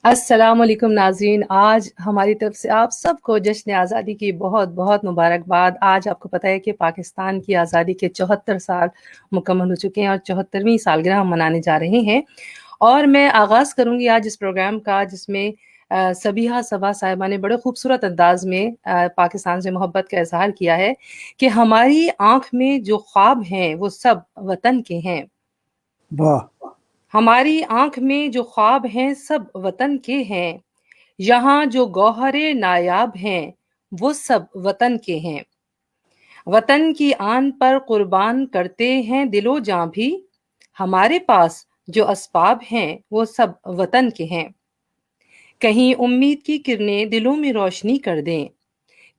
السلام علیکم ناظرین، آج ہماری طرف سے آپ سب کو جشن آزادی کی بہت بہت مبارکباد۔ آج آپ کو پتہ ہے کہ پاکستان کی آزادی کے 74 سال مکمل ہو چکے ہیں اور 74ویں سالگرہ ہم منانے جا رہے ہیں، اور میں آغاز کروں گی آج اس پروگرام کا جس میں سبیحہ صبا صاحبہ نے بڑے خوبصورت انداز میں پاکستان سے محبت کا اظہار کیا ہے کہ ہماری آنکھ میں جو خواب ہیں وہ سب وطن کے ہیں۔ واہ، ہماری آنکھ میں جو خواب ہیں سب وطن کے ہیں، یہاں جو گوہر نایاب ہیں وہ سب وطن کے ہیں، وطن کی آن پر قربان کرتے ہیں دل و جاں بھی، ہمارے پاس جو اسباب ہیں وہ سب وطن کے ہیں۔ کہیں امید کی کرنیں دلوں میں روشنی کر دیں،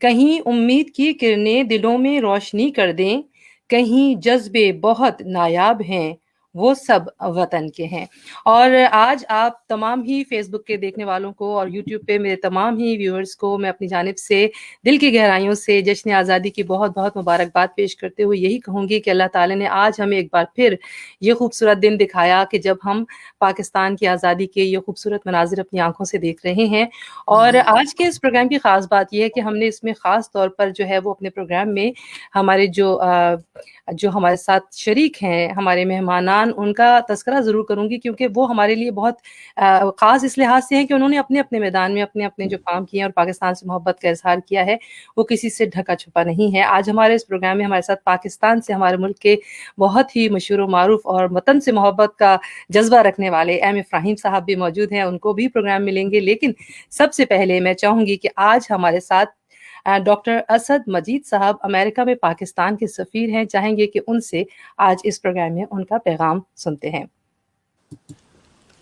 کہیں امید کی کرنیں دلوں میں روشنی کر دیں، کہیں جذبے بہت نایاب ہیں وہ سب وطن کے ہیں۔ اور آج آپ تمام ہی فیس بک کے دیکھنے والوں کو اور یوٹیوب پہ میرے تمام ہی ویورز کو میں اپنی جانب سے دل کی گہرائیوں سے جشن آزادی کی بہت بہت مبارکباد پیش کرتے ہوئے یہی کہوں گی کہ اللہ تعالی نے آج ہمیں ایک بار پھر یہ خوبصورت دن دکھایا کہ جب ہم پاکستان کی آزادی کے یہ خوبصورت مناظر اپنی آنکھوں سے دیکھ رہے ہیں۔ اور آج کے اس پروگرام کی خاص بات یہ ہے کہ ہم نے اس میں خاص طور پر جو ہے وہ اپنے پروگرام میں ہمارے جو ہمارے ساتھ شریک ہیں، ہمارے مہمانان، ان کا تذکرہ ضرور کروں گی کیونکہ وہ ہمارے لیے بہت خاص اس لحاظ سے ہیں کہ انہوں نے اپنے اپنے میدان میں اپنے اپنے جو کام کیے ہیں اور پاکستان سے محبت کا اظہار کیا ہے وہ کسی سے ڈھکا چھپا نہیں ہے۔ آج ہمارے اس پروگرام میں ہمارے ساتھ پاکستان سے، ہمارے ملک کے بہت ہی مشہور و معروف اور وطن سے محبت کا جذبہ رکھنے والے ایم افراہیم صاحب بھی موجود ہیں، ان کو بھی پروگرام ملیں گے، لیکن سب سے پہلے میں چاہوں گی کہ آج ہمارے ساتھ ڈاکٹر اسد مجید صاحب امریکہ میں پاکستان کے سفیر ہیں، چاہیں گے کہ ان سے آج اس پروگرام میں ان کا پیغام سنتے ہیں۔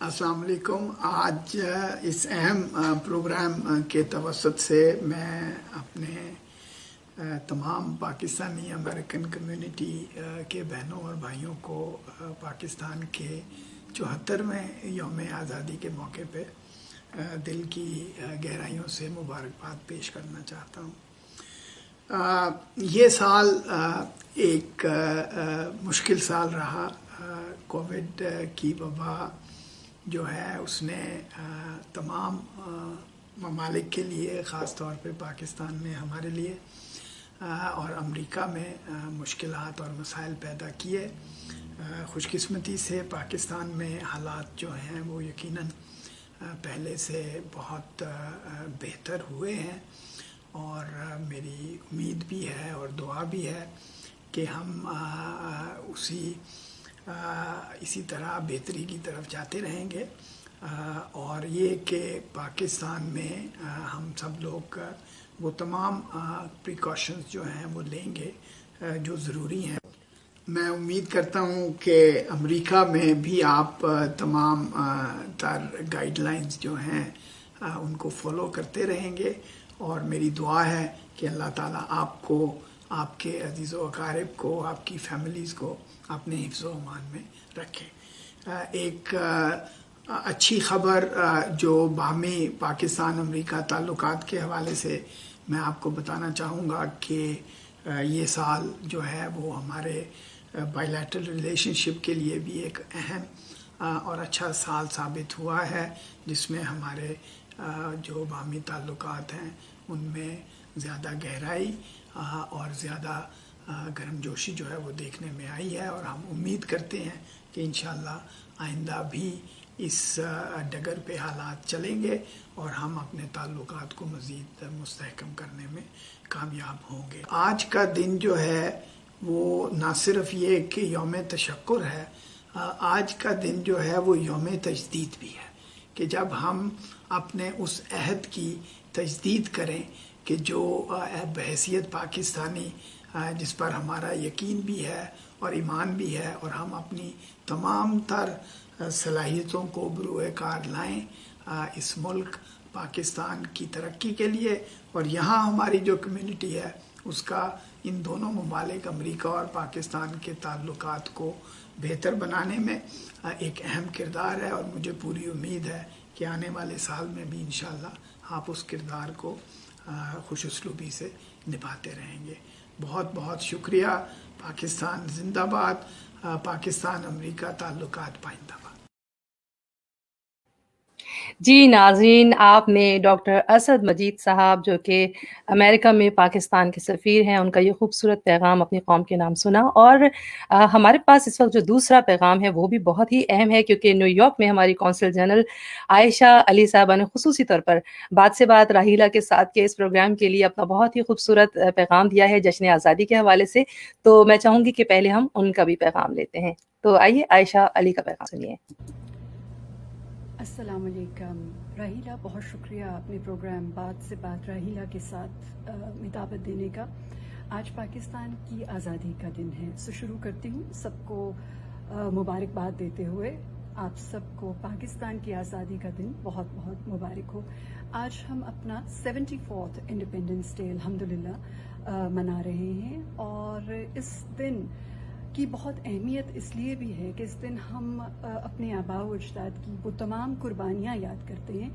السلام علیکم۔ آج اس اہم پروگرام کے توسط سے میں اپنے تمام پاکستانی امریکن کمیونٹی کے بہنوں اور بھائیوں کو پاکستان کے 74ویں یوم آزادی کے موقع پہ دل کی گہرائیوں سے مبارکباد پیش کرنا چاہتا ہوں۔ یہ سال ایک مشکل سال رہا۔ کووڈ کی وبا جو ہے اس نے تمام ممالک کے لیے، خاص طور پہ پاکستان میں ہمارے لیے اور امریکہ میں مشکلات اور مسائل پیدا کیے۔ خوش قسمتی سے پاکستان میں حالات جو ہیں وہ یقیناً پہلے سے بہت بہتر ہوئے ہیں، اور میری امید بھی ہے اور دعا بھی ہے کہ ہم اسی طرح بہتری کی طرف جاتے رہیں گے، اور یہ کہ پاکستان میں ہم سب لوگ وہ تمام پریکاشنز جو ہیں وہ لیں گے جو ضروری ہیں۔ میں امید کرتا ہوں کہ امریکہ میں بھی آپ تمام تر گائیڈ لائنز جو ہیں ان کو فالو کرتے رہیں گے، اور میری دعا ہے کہ اللہ تعالیٰ آپ کو، آپ کے عزیز و اقارب کو، آپ کی فیملیز کو اپنے حفظ و امان میں رکھے۔ ایک اچھی خبر جو باہمی پاکستان امریکہ تعلقات کے حوالے سے میں آپ کو بتانا چاہوں گا کہ یہ سال جو ہے وہ ہمارے بائی لیٹرل ریلیشن شپ کے لیے بھی ایک اہم اور اچھا سال ثابت ہوا ہے، جس میں ہمارے جو باہمی تعلقات ہیں ان میں زیادہ گہرائی اور زیادہ گرم جوشی جو ہے وہ دیکھنے میں آئی ہے، اور ہم امید کرتے ہیں کہ انشاءاللہ آئندہ بھی اس ڈگر پہ حالات چلیں گے اور ہم اپنے تعلقات کو مزید مستحکم کرنے میں کامیاب ہوں گے۔ آج کا دن جو ہے وہ نہ صرف یہ کہ یوم تشکر ہے، آج کا دن جو ہے وہ یوم تجدید بھی ہے، کہ جب ہم اپنے اس عہد کی تجدید کریں کہ جو بحیثیت پاکستانی جس پر ہمارا یقین بھی ہے اور ایمان بھی ہے، اور ہم اپنی تمام تر صلاحیتوں کو بروئے کار لائیں اس ملک پاکستان کی ترقی کے لیے، اور یہاں ہماری جو کمیونٹی ہے اس کا ان دونوں ممالک امریکہ اور پاکستان کے تعلقات کو بہتر بنانے میں ایک اہم کردار ہے، اور مجھے پوری امید ہے کہ آنے والے سال میں بھی انشاءاللہ آپ اس کردار کو خوش اسلوبی سے نبھاتے رہیں گے۔ بہت بہت شکریہ۔ پاکستان زندہ باد۔ پاکستان امریکہ تعلقات پائندہ باد۔ جی ناظرین، آپ نے ڈاکٹر اسد مجید صاحب جو کہ امریکہ میں پاکستان کے سفیر ہیں، ان کا یہ خوبصورت پیغام اپنی قوم کے نام سنا، اور ہمارے پاس اس وقت جو دوسرا پیغام ہے وہ بھی بہت ہی اہم ہے، کیونکہ نیو یارک میں ہماری کونسل جنرل عائشہ علی صاحبہ نے خصوصی طور پر بات سے بات راہیلہ کے ساتھ کے اس پروگرام کے لیے اپنا بہت ہی خوبصورت پیغام دیا ہے جشن آزادی کے حوالے سے. تو میں چاہوں گی کہ پہلے ہم ان کا بھی پیغام لیتے ہیں. تو آئیے عائشہ علی کا پیغام سنیے. السلام علیکم راہیلہ، بہت شکریہ اپنے پروگرام بات سے بات راہیلہ کے ساتھ میں دعوت دینے کا. آج پاکستان کی آزادی کا دن ہے، شروع کرتی ہوں سب کو مبارکباد دیتے ہوئے. آپ سب کو پاکستان کی آزادی کا دن بہت بہت مبارک ہو. آج ہم اپنا 74th انڈیپینڈنس ڈے الحمدللہ منا رہے ہیں، اور اس دن کی بہت اہمیت اس لیے بھی ہے کہ اس دن ہم اپنے آباء و اجداد کی وہ تمام قربانیاں یاد کرتے ہیں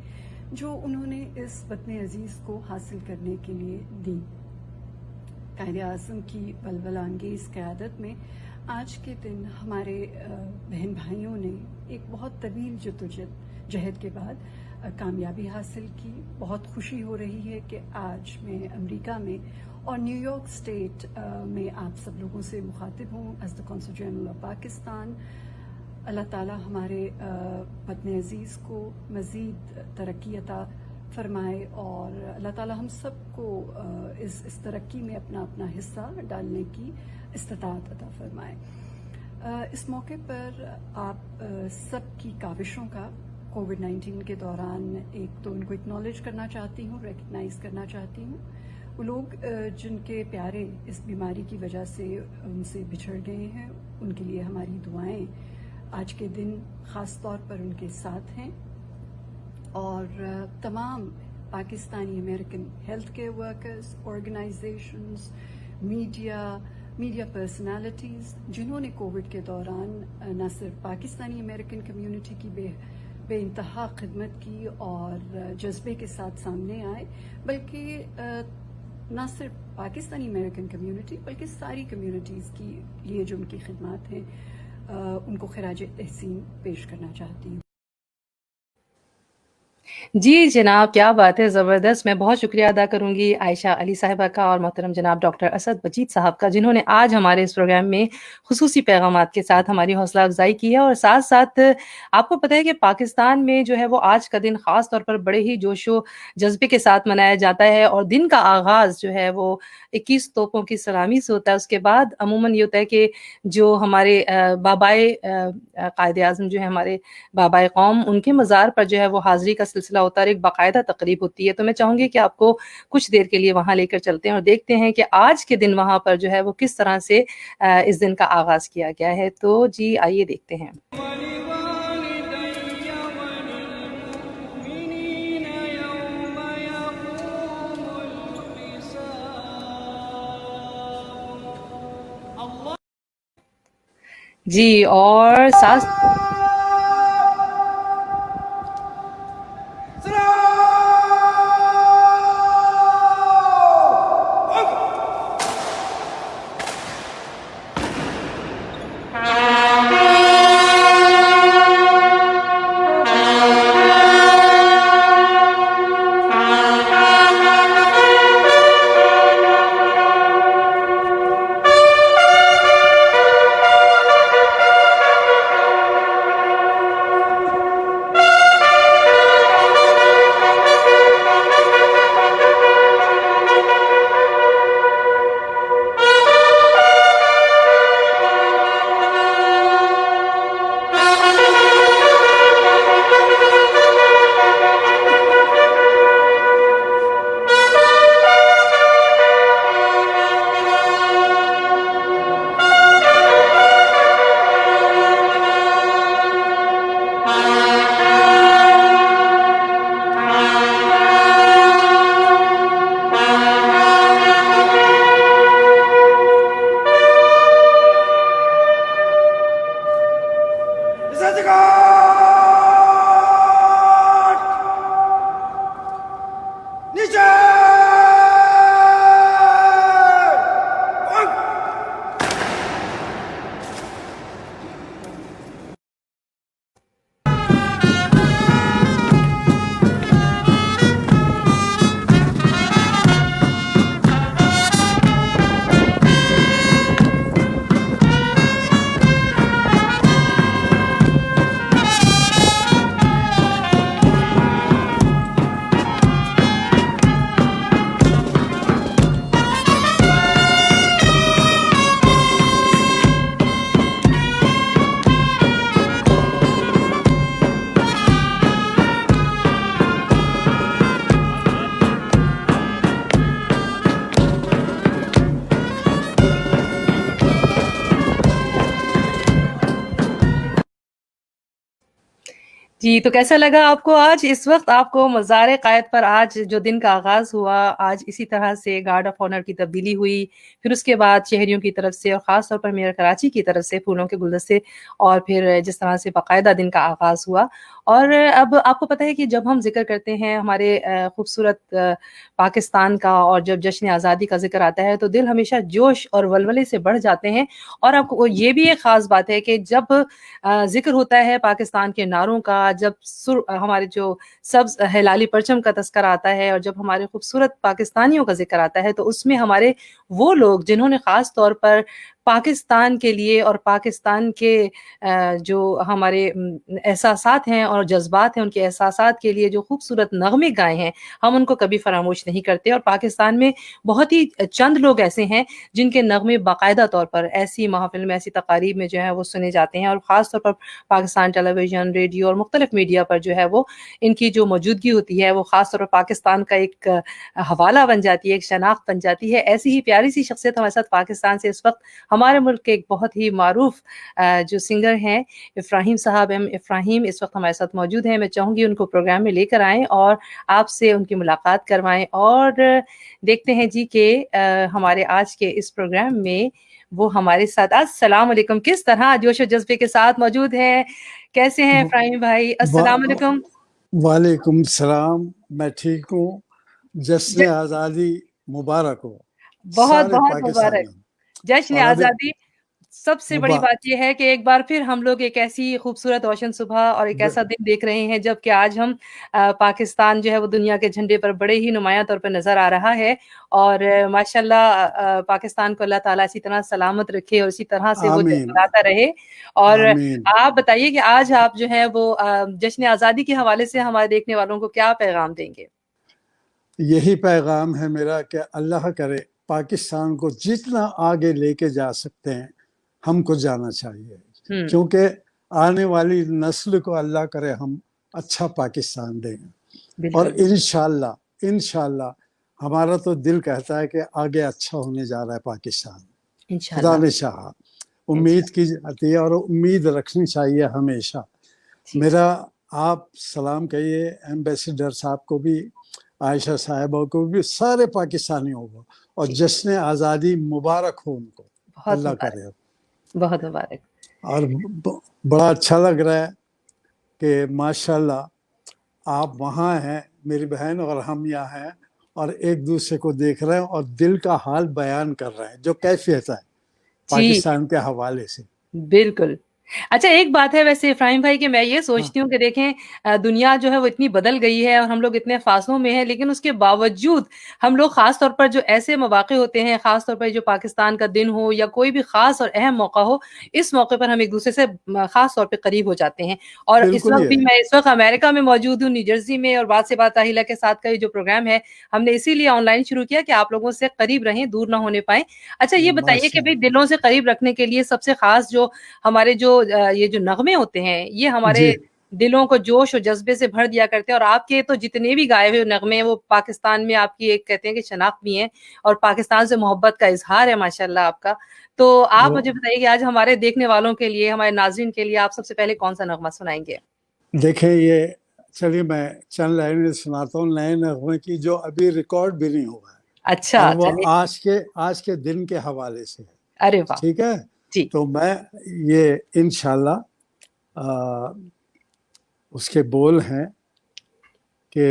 جو انہوں نے اس وطن عزیز کو حاصل کرنے کے لیے دی. قائد اعظم کی ولولہ انگیز قیادت میں آج کے دن ہمارے بہن بھائیوں نے ایک بہت طویل جدوجہد کے بعد کامیابی حاصل کی. بہت خوشی ہو رہی ہے کہ آج میں امریکہ میں اور نیو یارک اسٹیٹ میں آپ سب لوگوں سے مخاطب ہوں as the consul general of Pakistan. Allah تعالیٰ ہمارے وطن عزیز کو مزید ترقی عطا فرمائے، اور اللہ تعالیٰ ہم سب کو اس ترقی میں اپنا اپنا حصہ ڈالنے کی استطاعت عطا فرمائے. اس موقع پر آپ سب کی کاوشوں کا کووڈ-19 کے دوران ایک تو ان کو اکنالج کرنا چاہتی ہوں، ریکگنائز کرنا چاہتی ہوں. وہ لوگ جن کے پیارے اس بیماری کی وجہ سے ان سے بچھڑ گئے ہیں، ان کے لیے ہماری دعائیں آج کے دن خاص طور پر ان کے ساتھ ہیں. اور تمام Pakistani American health care workers, organisations, media personalities جنہوں نے کووڈ کے دوران نہ صرف پاکستانی امریکن کمیونٹی کی بے انتہا خدمت کی اور جذبے کے ساتھ سامنے آئے، بلکہ نہ صرف پاکستانی امریکن کمیونٹی بلکہ ساری کمیونٹیز کی لیے جو ان کی خدمات ہیں ان کو خراج تحسین پیش کرنا چاہتی ہوں. جی جناب، کیا بات ہے، زبردست. میں بہت شکریہ ادا کروں گی عائشہ علی صاحبہ کا اور محترم جناب ڈاکٹر اسد مجید صاحب کا، جنہوں نے آج ہمارے اس پروگرام میں خصوصی پیغامات کے ساتھ ہماری حوصلہ افزائی کی ہے. اور ساتھ ساتھ آپ کو پتہ ہے کہ پاکستان میں جو ہے وہ آج کا دن خاص طور پر بڑے ہی جوش و جذبے کے ساتھ منایا جاتا ہے، اور دن کا آغاز جو ہے وہ 21 توپوں کی سلامی سے ہوتا ہے. اس کے بعد عموماً یہ ہوتا ہے کہ جو ہمارے بابائے قائد اعظم جو ہے ہمارے بابائے قوم، ان کے مزار پر جو ہے وہ حاضری کا سلسلہ ہوتا ہے اور ایک باقاعدہ تقریب ہوتی ہے. تو میں چاہوں گی کہ آپ کو کچھ دیر کے لیے وہاں لے کر چلتے ہیں اور دیکھتے ہیں کہ آج کے دن وہاں پر جو ہے وہ کس طرح سے اس دن کا آغاز کیا گیا ہے. تو جی آئیے دیکھتے ہیں. جی اور ساتھ جی تو کیسا لگا آپ کو آج اس وقت آپ کو مزار قائد پر آج جو دن کا آغاز ہوا، آج اسی طرح سے گارڈ آف آنر کی تبدیلی ہوئی، پھر اس کے بعد شہریوں کی طرف سے اور خاص طور پر میئر کراچی کی طرف سے پھولوں کے گلدستے، اور پھر جس طرح سے باقاعدہ دن کا آغاز ہوا. اور اب آپ کو پتہ ہے کہ جب ہم ذکر کرتے ہیں ہمارے خوبصورت پاکستان کا، اور جب جشن آزادی کا ذکر آتا ہے تو دل ہمیشہ جوش اور ولولے سے بڑھ جاتے ہیں. اور آپ کو یہ بھی ایک خاص بات ہے کہ جب ذکر ہوتا ہے پاکستان کے نعروں کا، جب ہمارے جو سبز ہلالی پرچم کا تذکرہ آتا ہے، اور جب ہمارے خوبصورت پاکستانیوں کا ذکر آتا ہے، تو اس میں ہمارے وہ لوگ جنہوں نے خاص طور پر پاکستان کے لیے اور پاکستان کے جو ہمارے احساسات ہیں اور جذبات ہیں، ان کے احساسات کے لیے جو خوبصورت نغمے گائے ہیں، ہم ان کو کبھی فراموش نہیں کرتے. اور پاکستان میں بہت ہی چند لوگ ایسے ہیں جن کے نغمے باقاعدہ طور پر ایسی محافل میں، ایسی تقاریب میں جو ہے وہ سنے جاتے ہیں، اور خاص طور پر پاکستان ٹیلی ویژن، ریڈیو اور مختلف میڈیا پر جو ہے وہ ان کی جو موجودگی ہوتی ہے وہ خاص طور پر پاکستان کا ایک حوالہ بن جاتی ہے، ایک شناخت بن جاتی ہے. ایسی ہی پیاری سی شخصیت ہمارے ساتھ پاکستان سے اس وقت ہمارے ملک کے ایک بہت ہی معروف جو سنگر ہیں افراہیم صاحب، افراہیم اس وقت ہمارے ساتھ موجود ہیں. میں چاہوں گی ان کو پروگرام میں لے کر آئیں اور آپ سے ان کی ملاقات کروائیں، اور دیکھتے ہیں جی کہ ہمارے آج کے اس پروگرام میں وہ ہمارے ساتھ السلام علیکم کس طرح جوش و جذبے کے ساتھ موجود ہیں. کیسے ہیں افراہیم بھائی؟ السلام علیکم. وعلیکم السلام. میں ٹھیک ہوں. جشن آزادی مبارک ہو بہت سارے بہت مبارک. پاکستانیوں. جشن اور ابھی آزادی سب سے بڑی بات یہ ہے کہ ایک بار پھر ہم لوگ ایک ایسی خوبصورت روشن صبح اور ایک ایسا دن دیکھ رہے ہیں جب کہ آج ہم پاکستان جو ہے وہ دنیا کے جھنڈے پر بڑے ہی نمایاں طور پر نظر آ رہا ہے. اور ماشاءاللہ پاکستان کو اللہ تعالیٰ اسی طرح سلامت رکھے اور اسی طرح سے وہ آمین جگمگاتا رہے. اور آمین. آپ بتائیے کہ آج آپ جو ہے وہ جشن آزادی کے حوالے سے ہمارے دیکھنے والوں کو کیا پیغام دیں گے؟ یہی پیغام ہے میرا کہ اللہ کرے پاکستان کو جتنا آگے لے کے جا سکتے ہیں ہم کو جانا چاہیے، کیونکہ آنے والی نسل کو اللہ کرے ہم اچھا پاکستان دیں. اور انشاءاللہ ہمارا تو دل کہتا ہے کہ آگے اچھا ہونے جا رہا ہے پاکستان. خدا نے چاہا. امید کی جاتی ہے اور امید رکھنی چاہیے ہمیشہ. میرا آپ سلام کہیے ایمبیسیڈر صاحب کو بھی، عائشہ صاحبہ کو بھی، سارے پاکستانیوں کو، اور جشن آزادی مبارک ہو ان کو. اللہ کرے. بہت مبارک. اور بڑا اچھا لگ رہا ہے کہ ماشاءاللہ آپ وہاں ہیں میری بہن اور ہم یہاں ہیں، اور ایک دوسرے کو دیکھ رہے ہیں اور دل کا حال بیان کر رہے ہیں جو کیفیت ہے پاکستان کے حوالے سے. بالکل. اچھا ایک بات ہے ویسے افراہیم بھائی کہ میں یہ سوچتی ہوں کہ دیکھیں دنیا جو ہے وہ اتنی بدل گئی ہے اور ہم لوگ اتنے فاصلوں میں ہیں، لیکن اس کے باوجود ہم لوگ خاص طور پر جو ایسے مواقع ہوتے ہیں، خاص طور پر جو پاکستان کا دن ہو یا کوئی بھی خاص اور اہم موقع ہو، اس موقع پر ہم ایک دوسرے سے خاص طور پہ قریب ہو جاتے ہیں. اور اس وقت بھی میں اس وقت امریکہ میں موجود ہوں، نیو جرسی میں، اور بات سے بات راحیلہ کے ساتھ کا یہ جو پروگرام ہے ہم نے اسی لیے آن لائن شروع کیا کہ آپ لوگوں سے قریب رہیں، دور نہ ہونے پائیں. اچھا یہ بتائیے کہ بھئی دلوں سے قریب رکھنے کے لیے سب سے خاص جو ہمارے جو یہ جو نغمے ہوتے ہیں یہ ہمارے دلوں کو جوش و جذبے سے بھر دیا کرتے ہیں. اور آپ کے تو جتنے بھی گائے ہوئے نغمے ہیں وہ پاکستان میں آپ کی ایک کہتے ہیں کہ شناخت بھی ہیں اور پاکستان سے محبت کا اظہار ہے ماشاءاللہ آپ کا. تو آپ مجھے بتائیے کہ آج ہمارے دیکھنے والوں کے لیے، ہمارے ناظرین کے لیے آپ سب سے پہلے کون سا نغمہ سنائیں گے؟ دیکھیں یہ چلیے میں چند لائنیں سناتا ہوں نئے نغمے کی جو ابھی ریکارڈ بھی نہیں ہوا ہے. اچھا. اور وہ آج کے دن کے حوالے سے ہے. ارے واہ. ٹھیک ہے جی. تو میں یہ انشاءاللہ اس کے بول ہیں کہ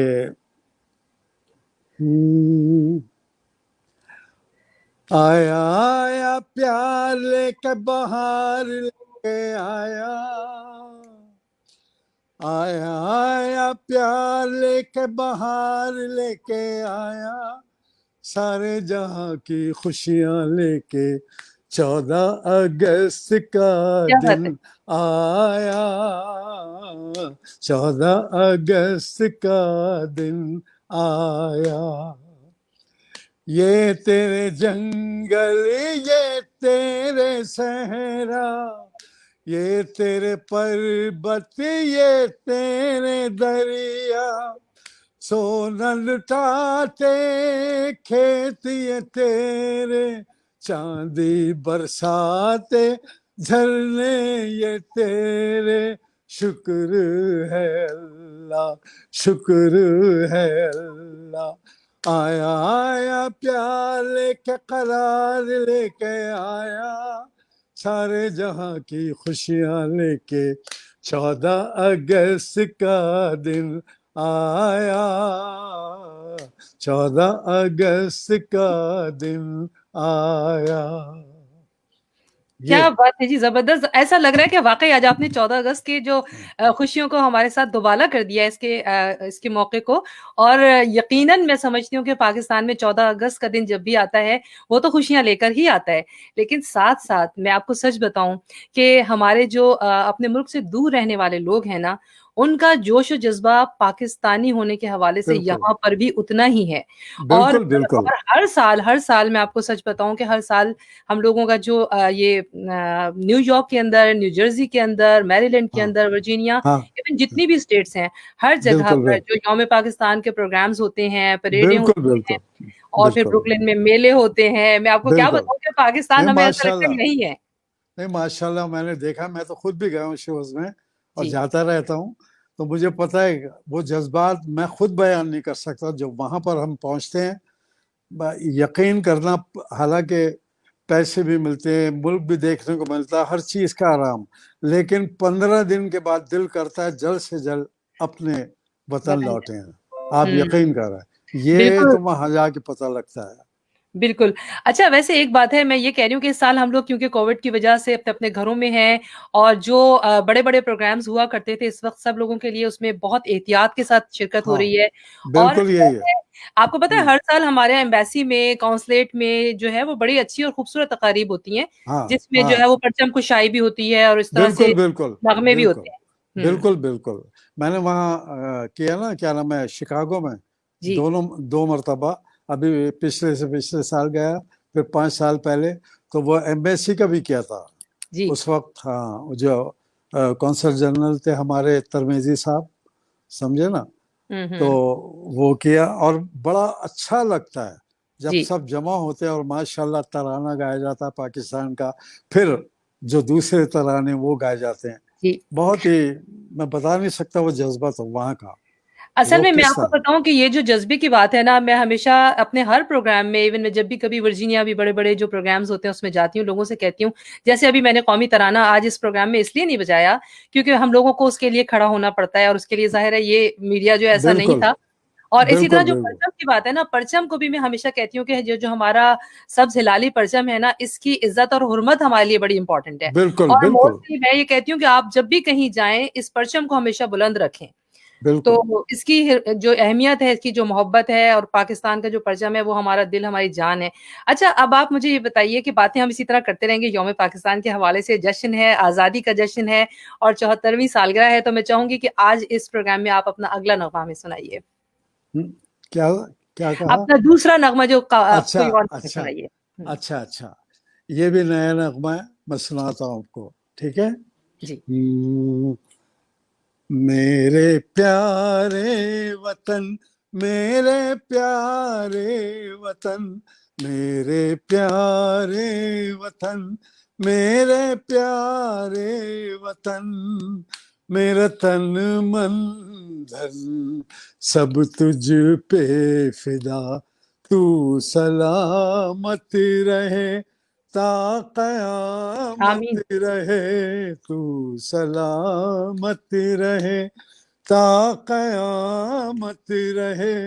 آیا آیا پیار لے کے بہار لے کے آیا، آیا آیا پیار لے کے بہار لے کے آیا، سارے جہاں کی خوشیاں لے کے 14 اگست کا دن آیا، 14 اگست کا دن آیا. یہ تیرے جنگل، یہ تیرے صحرا، یہ تیرے پربت، یہ تیرے دریا، سونا لٹاتے کھیت یہ تیرے، چاندی برساتے جھرنے یہ تیرے، شکر ہے اللہ، شکر ہے اللہ، آیا آیا پیار لے کے قرار لے کے آیا، سارے جہاں کی خوشیاں لے کے 14 اگست کا دن آیا، 14 اگست کا دن آیا. کیا بات ہے جی، زبردست. ایسا لگ رہا ہے کہ واقعی آج آپ نے 14 اگست کی جو خوشیوں کو ہمارے ساتھ دوبالا کر دیا اس کے موقع کو. اور یقیناً میں سمجھتی ہوں کہ پاکستان میں 14 اگست کا دن جب بھی آتا ہے وہ تو خوشیاں لے کر ہی آتا ہے، لیکن ساتھ ساتھ میں آپ کو سچ بتاؤں کہ ہمارے جو اپنے ملک سے دور رہنے والے لوگ ہیں نا، ان کا جوش و جذبہ پاکستانی ہونے کے حوالے سے بالکل یہاں پر بھی اتنا ہی ہے. اور بالکل بالکل. ہر سال میں آپ کو سچ بتاؤں کہ ہر سال ہم لوگوں کا جو یہ نیو یارک کے اندر، نیو جرسی کے اندر، میری لینڈ کے ہاں اندر، ورجینیا، ہاں ایون جتنی بھی اسٹیٹس ہیں، ہر جگہ بالکل پر جو یوم پاکستان کے پروگرامز ہوتے ہیں، پریڈیں بالکل ہوتی ہیں، بالکل اور پھر بالکل بروکلن میں میلے ہوتے ہیں. میں آپ کو کیا بالکل. بتاؤں کہ پاکستان نہیں ہمیں ایسا ماشاء لگتا اللہ، ہے نہیں ہے. نہیں ماشاء اللہ، میں نے دیکھا، میں تو خود بھی گیا ہوں شوز میں اور جی جاتا رہتا ہوں، تو مجھے پتہ ہے وہ جذبات میں خود بیان نہیں کر سکتا. جو وہاں پر ہم پہنچتے ہیں، یقین کرنا، حالانکہ پیسے بھی ملتے ہیں، ملک بھی دیکھنے کو ملتا ہے، ہر چیز کا آرام، لیکن 15 دن کے بعد دل کرتا ہے جلد سے جلد اپنے وطن وطن. لوٹیں. آپ یقین کر رہے ہیں، یہ بالکل تو وہاں جا کے پتہ لگتا ہے. بالکل. اچھا ویسے ایک بات ہے، میں یہ کہہ رہی ہوں کہ اس سال ہم لوگ کیونکہ کووڈ کی وجہ سے اپنے اپنے گھروں میں ہیں، اور جو بڑے بڑے پروگرامز ہوا کرتے تھے اس وقت سب لوگوں کے لیے اس میں بہت احتیاط کے ساتھ شرکت ہو ہاں رہی ہے. اور بالکل یہی ہے. آپ کو پتا ہے ہر سال ہمارے ایمبیسی میں، کونسلیٹ میں جو ہے وہ بڑی اچھی اور خوبصورت تقاریب ہوتی ہیں، ہاں جس میں جو ہاں ہے وہ پرچم کشائی بھی ہوتی ہے اور اس طرح سے بالکل بالکل نغمے بھی بالکل ہوتے ہیں. بالکل بالکل. میں نے وہاں کیا نا، کیا نام ہے، شکاگو میں جی 2 مرتبہ، ابھی پچھلے سال گیا، پھر 5 سال پہلے تو وہ ایمبیسی کا بھی کیا تھا جی. اس وقت. ہاں جو کونسل جنرل تھے ہمارے ترمیزی صاحب، سمجھے نا، تو وہ کیا، اور بڑا اچھا لگتا ہے جب جی سب جمع ہوتے ہیں اور ماشاءاللہ ترانہ گایا جاتا ہے پاکستان کا، پھر جو دوسرے ترانے وہ گائے جاتے ہیں. جی. بہت ہی، میں بتا نہیں سکتا وہ جذبہ تو وہاں کا. اصل وہ میں کس آپ کو طرح. بتاؤں کہ یہ جو جذبے کی بات ہے نا، میں ہمیشہ اپنے ہر پروگرام میں، ایون میں جب بھی کبھی ورجینیا بھی بڑے بڑے جو پروگرامز ہوتے ہیں اس میں جاتی ہوں، لوگوں سے کہتی ہوں، جیسے ابھی میں نے قومی ترانہ آج اس پروگرام میں اس لیے نہیں بجایا کیونکہ ہم لوگوں کو اس کے لیے کھڑا ہونا پڑتا ہے، اور اس کے لیے ظاہر ہے یہ میڈیا جو ایسا نہیں بالکل تھا. اور اسی طرح بالکل جو بالکل پرچم کی بات ہے نا، پرچم کو بھی میں ہمیشہ کہتی ہوں کہ جو ہمارا سبز ہلالی پرچم ہے نا، اس کی عزت اور حرمت ہمارے لیے بڑی امپورٹنٹ ہے. بالکل اور بالکل موسٹلی میں یہ کہتی ہوں کہ آپ جب بھی کہیں جائیں اس پرچم کو ہمیشہ بلند رکھیں. تو بالکل. اس کی جو اہمیت ہے، اس کی جو محبت ہے، اور پاکستان کا جو پرچم ہے وہ ہمارا دل، ہماری جان ہے. اچھا اب آپ مجھے یہ بتائیے کہ باتیں ہم اسی طرح کرتے رہیں گے یوم پاکستان کے حوالے سے. جشن ہے، آزادی کا جشن ہے، اور 74ویں سالگرہ ہے، تو میں چاہوں گی کہ آج اس پروگرام میں آپ اپنا اگلا نغمہ ہمیں سنائیے. کیا کیا کہا؟ اپنا دوسرا نغمہ جو اچھا کوئی اور اچھا سنائیے. اچھا اچھا. یہ بھی نیا نغمہ ہے، میں سناتا ہوں آپ کو، ٹھیک ہے. جی. میرے پیارے وطن، میرے پیارے وطن، میرے پیارے وطن، میرے پیارے وطن، میرا تن من دھن سب تجھ پہ فدا، تو سلامت رہے تا قیامت آمین. رہے، تو سلامت رہے تا قیامت رہے.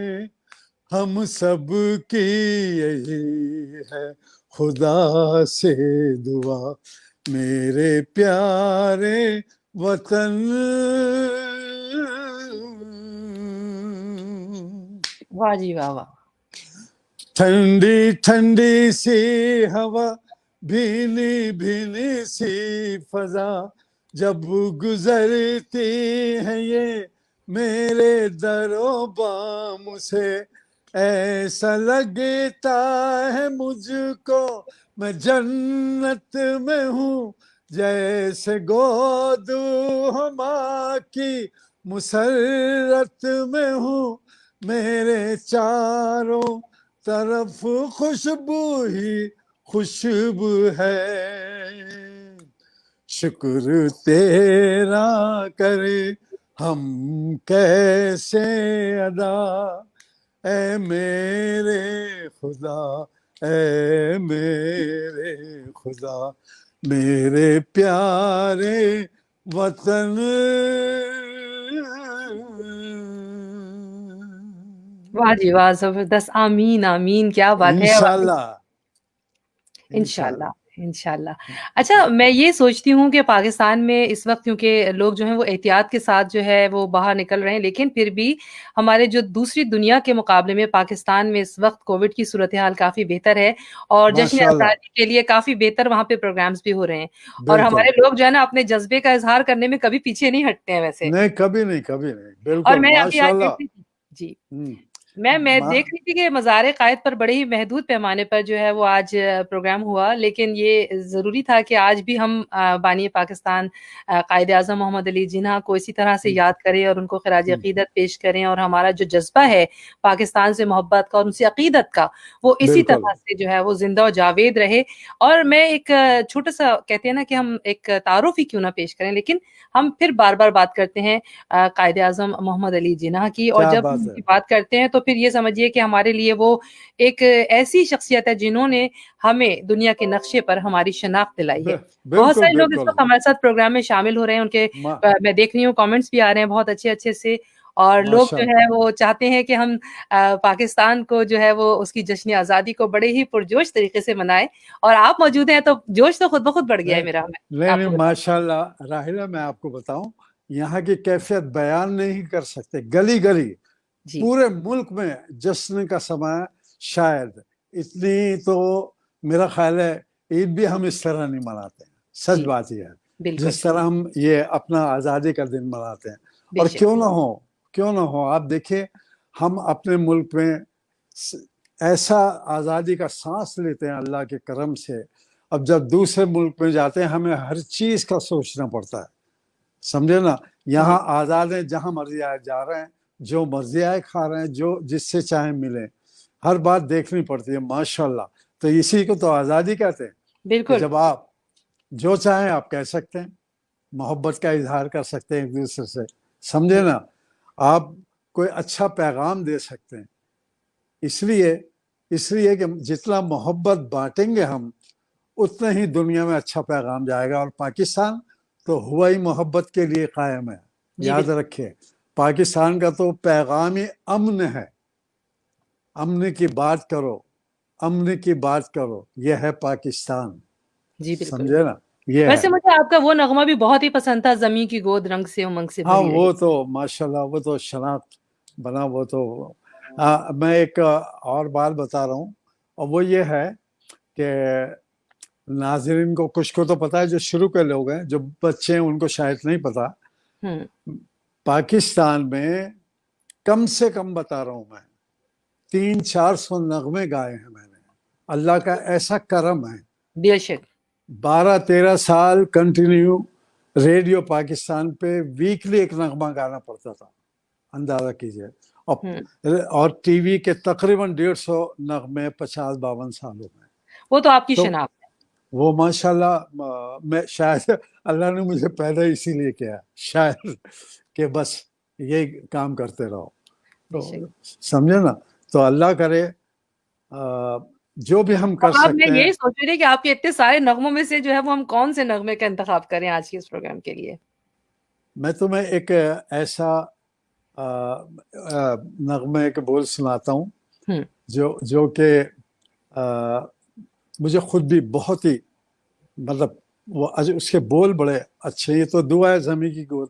ہم سب کی یہی ہے خدا سے دعا، میرے پیارے وطن. واہ جی واہ واہ. ٹھنڈی ٹھنڈی سی ہوا، بھینی بھینی سی فضا، جب گزرتی ہے یہ میرے در و بام سے، ایسا لگتا ہے مجھ کو میں جنت میں ہوں، جیسے گود ماں کی مسرت میں ہوں. میرے چاروں طرف خوشبو ہی خوشبو ہے، شکر تیرا کرے ہم کیسے ادا، اے میرے خدا، اے میرے خدا، میرے پیارے وطن. واہ جی واہ، زبردست. آمین آمین، کیا بات ہے. انشاءاللہ انشاءاللہ انشاءاللہ. اچھا، میں یہ سوچتی ہوں کہ پاکستان میں اس وقت کیونکہ لوگ جو ہیں وہ احتیاط کے ساتھ جو ہے وہ باہر نکل رہے ہیں، لیکن پھر بھی ہمارے جو دوسری دنیا کے مقابلے میں پاکستان میں اس وقت کووڈ کی صورتحال کافی بہتر ہے، اور جشن ماشاءاللہ آزادی کے لیے کافی بہتر وہاں پہ پروگرامز بھی ہو رہے ہیں، اور بالکل. ہمارے لوگ جو ہے نا اپنے جذبے کا اظہار کرنے میں کبھی پیچھے نہیں ہٹتے ہیں ویسے. نہیں کبھی نہیں، کبھی نہیں، اور بالکل میں ابھی آج ماشاءاللہ. دیکھ رہی تھی جی، میں ما- دیکھ رہی تھی کہ مزار قائد پر بڑے ہی محدود پیمانے پر جو ہے وہ آج پروگرام ہوا، لیکن یہ ضروری تھا کہ آج بھی ہم بانی پاکستان قائد اعظم محمد علی جناح کو اسی طرح سے یاد کریں اور ان کو خراج عقیدت پیش کریں، اور ہمارا جو جذبہ ہے پاکستان سے محبت کا اور ان سے عقیدت کا، وہ اسی بالکل طرح سے جو ہے وہ زندہ و جاوید رہے. اور میں ایک چھوٹا سا کہتے ہیں نا کہ ہم ایک تعارف ہی کیوں نہ پیش کریں، لیکن ہم پھر بار بار بات کرتے ہیں قائد اعظم محمد علی جناح کی، اور کیا جب ہم بات ان ہے. کی بات کرتے ہیں تو پھر یہ سمجھیے کہ ہمارے لیے وہ ایک ایسی شخصیت ہے جنہوں نے ہمیں دنیا کے نقشے پر ہماری شناخت دلائی ہے. بہت بالکل سارے لوگ اس بالکل. وقت ہمارے ساتھ پروگرام میں شامل ہو رہے ہیں، ان کے میں دیکھ رہی ہوں کامنٹس بھی آ رہے ہیں بہت اچھے اچھے سے، اور لوگ ماشاء جو اللہ ہے وہ چاہتے ہیں کہ ہم پاکستان کو جو ہے وہ اس کی جشن آزادی کو بڑے ہی پرجوش طریقے سے منائیں، اور آپ موجود ہیں تو جوش تو خود بخود بڑھ گیا ہے میرا. میں آپ نہیں کو بتاؤں ماشاء اللہ راحلہ، میں آپ کو بتاؤں یہاں کی کیفیت بیان نہیں کر سکتے. گلی گلی جی پورے ملک میں جشن کا سما ہے. شاید اتنی تو میرا خیال ہے عید بھی ہم اس طرح نہیں مناتے ہیں. سچ جی بات یہ ہے، بالکل جس طرح ہم یہ اپنا آزادی کا دن مناتے ہیں. بے اور شک. کیوں نہ ہو آپ دیکھیے ہم اپنے ملک میں ایسا آزادی کا سانس لیتے ہیں اللہ کے کرم سے. اب جب دوسرے ملک میں جاتے ہیں ہمیں ہر چیز کا سوچنا پڑتا ہے، سمجھے نا. یہاں آزاد ہیں، جہاں مرضی آئے جا رہے ہیں، جو مرضی آئے کھا رہے ہیں، جو جس سے چاہیں ملیں، ہر بات دیکھنی پڑتی ہے ماشاءاللہ. تو اسی کو تو آزادی کہتے ہیں کہ بالکل جب آپ جو چاہیں آپ کہہ سکتے ہیں، محبت کا اظہار کر سکتے ہیں ایک دوسرے سے، سمجھے نا. آپ کوئی اچھا پیغام دے سکتے ہیں. اس لیے کہ جتنا محبت بانٹیں گے ہم، اتنا ہی دنیا میں اچھا پیغام جائے گا. اور پاکستان تو ہوا ہی محبت کے لیے قائم ہے. جی یاد بالکل. رکھیں پاکستان کا تو پیغام ہی امن ہے. امن کی بات کرو، امن کی بات کرو، یہ ہے پاکستان. جی بالکل. سمجھے نا، یہ ہے. ویسے مجھے آپ کا وہ نغمہ بھی بہت ہی پسند تھا، زمیں کی گود رنگ سے امنگ سے ہاں بھری رہی. وہ تو ماشاءاللہ وہ تو شناخت بنا. وہ تو میں ایک اور بات بتا رہا ہوں، اور وہ یہ ہے کہ ناظرین کو کچھ کو تو پتا ہے، جو شروع کے لوگ ہیں، جو بچے ہیں ان کو شاید نہیں پتا. پاکستان میں کم سے کم بتا رہا ہوں میں 300-400 نغمے گائے ہیں میں نے. اللہ کا ایسا کرم ہے. بے شک. 12-13 سال کنٹینیو ریڈیو پاکستان پہ ویکلی ایک نغمہ گانا پڑتا تھا، اندازہ کیجئے. اور ٹی وی کے تقریباً 150 نغمے 50-52 سالوں میں. وہ تو آپ کی تو شناخت ہے. وہ ماشاءاللہ میں شاید اللہ نے مجھے پیدا اسی لیے کیا شاید، کہ بس یہی کام کرتے رہو. بے تو شک. سمجھے نا. تو اللہ کرے جو بھی ہم کر اب میں سکتے ہیں. یہی سوچ رہی تھی کہ آپ کے اتنے سارے نغموں میں سے جو ہے وہ ہم کون سے نغمے کا انتخاب کریں آج کے اس پروگرام کے لیے. میں تمہیں ایک ایسا نغمے کے بول سناتا ہوں جو کہ مجھے خود بھی بہت ہی مطلب وہ اس کے بول بڑے اچھے. یہ تو دعا ہے زمیں کی گود،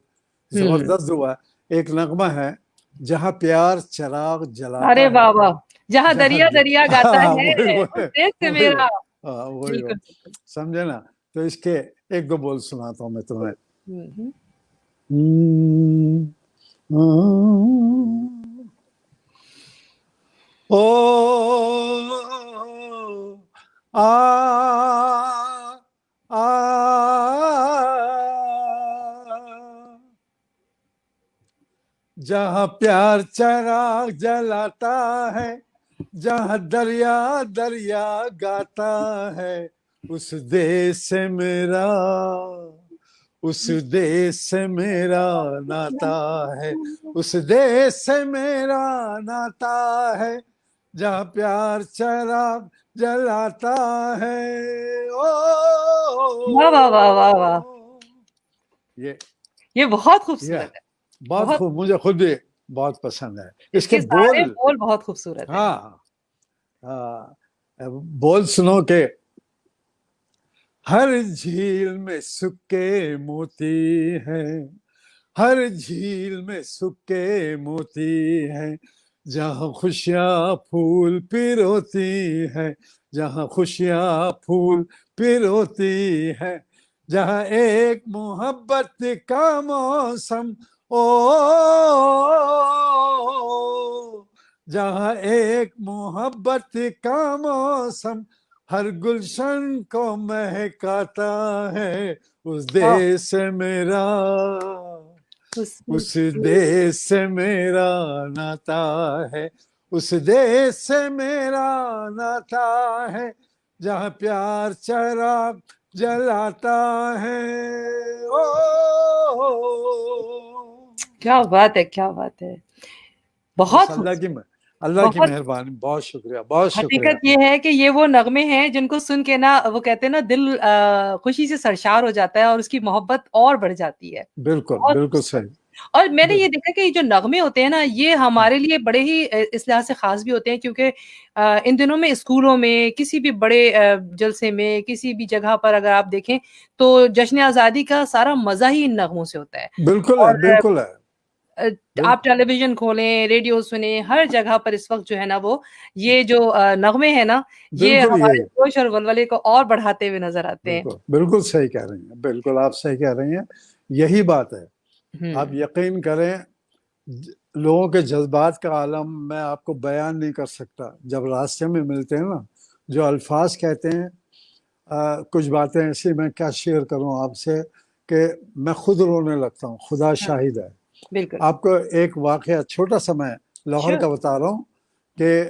زبردست دعا ہے. ایک نغمہ ہے، جہاں پیار چراغ جلاتا ارے ہے، واہ واہ، جہاں دریا دریا گاتا ہے اس دیش سے میرا. وہی بالکل. سمجھے نا. تو اس کے ایک دو بول سناتا ہوں میں تمہیں. جہاں پیار چراغ جلاتا ہے، جہاں دریا دریا گاتا ہے، اس دیش سے میرا اس دیس سے میرا ناتا ہے، اس دیس سے میرا ناتا ہے، جہاں پیار چراغ جلاتا ہے. واہ واہ واہ واہ واہ، یہ بہت یہ خوبصورت ہے، بہت بہت. خوب، مجھے خود بھی بہت پسند ہے. اس اس کے کے بول، سارے بول بہت خوبصورت ہیں. ہاں بول سنو کہ ہر جھیل میں سکے موتی ہیں، ہر جھیل میں سکے موتی ہیں، جہاں خوشیاں پھول پروتی ہیں، جہاں خوشیاں پھول پروتی ہیں، جہاں ایک محبت کا موسم جہاں ایک محبت کا موسم ہر گلشن کو مہکاتا ہے. اس دیس سے میرا، اس دیس سے میرا ناتا ہے، اس دیس سے میرا ناتا ہے، جہاں پیار چراغ جلاتا ہے. کیا بات ہے، کیا بات ہے، بس بہت اللہ کی بہت. مہربانی. بہت شکریہ، بہت شکریہ. حقیقت یہ ہے کہ یہ وہ نغمے ہیں جن کو سن کے نا وہ کہتے ہیں نا دل خوشی سے سرشار ہو جاتا ہے اور اس کی محبت اور بڑھ جاتی ہے. بالکل بہت بالکل خوبصورت. صحیح. اور میں نے یہ دیکھا کہ یہ جو نغمے ہوتے ہیں نا یہ ہمارے لیے بڑے ہی اس لحاظ سے خاص بھی ہوتے ہیں کیونکہ ان دنوں میں اسکولوں میں کسی بھی بڑے جلسے میں کسی بھی جگہ پر اگر آپ دیکھیں تو جشن آزادی کا سارا مزہ ہی ان نغموں سے ہوتا ہے. بالکل ہے، اور بالکل ہے. آپ ٹیلی ویژن کھولیں، ریڈیو سنیں، ہر جگہ پر اس وقت جو ہے نا وہ یہ جو نغمے ہیں نا یہ بالکل ہمارے یہی، جوش اور ولولے کو اور بڑھاتے ہوئے نظر آتے ہیں. بالکل بالکل صحیح کہہ رہی ہیں، بالکل آپ صحیح کہہ رہی ہیں. یہی بات ہے. آپ یقین کریں لوگوں کے جذبات کا عالم میں آپ کو بیان نہیں کر سکتا. جب راستے میں ملتے ہیں نا جو الفاظ کہتے ہیں، کچھ باتیں ایسی میں کیا شیئر کروں آپ سے کہ میں خود رونے لگتا ہوں. خدا شاہد ہے. بالکل. آپ کو ایک واقعہ چھوٹا سا میں لاہور کا بتا رہا ہوں کہ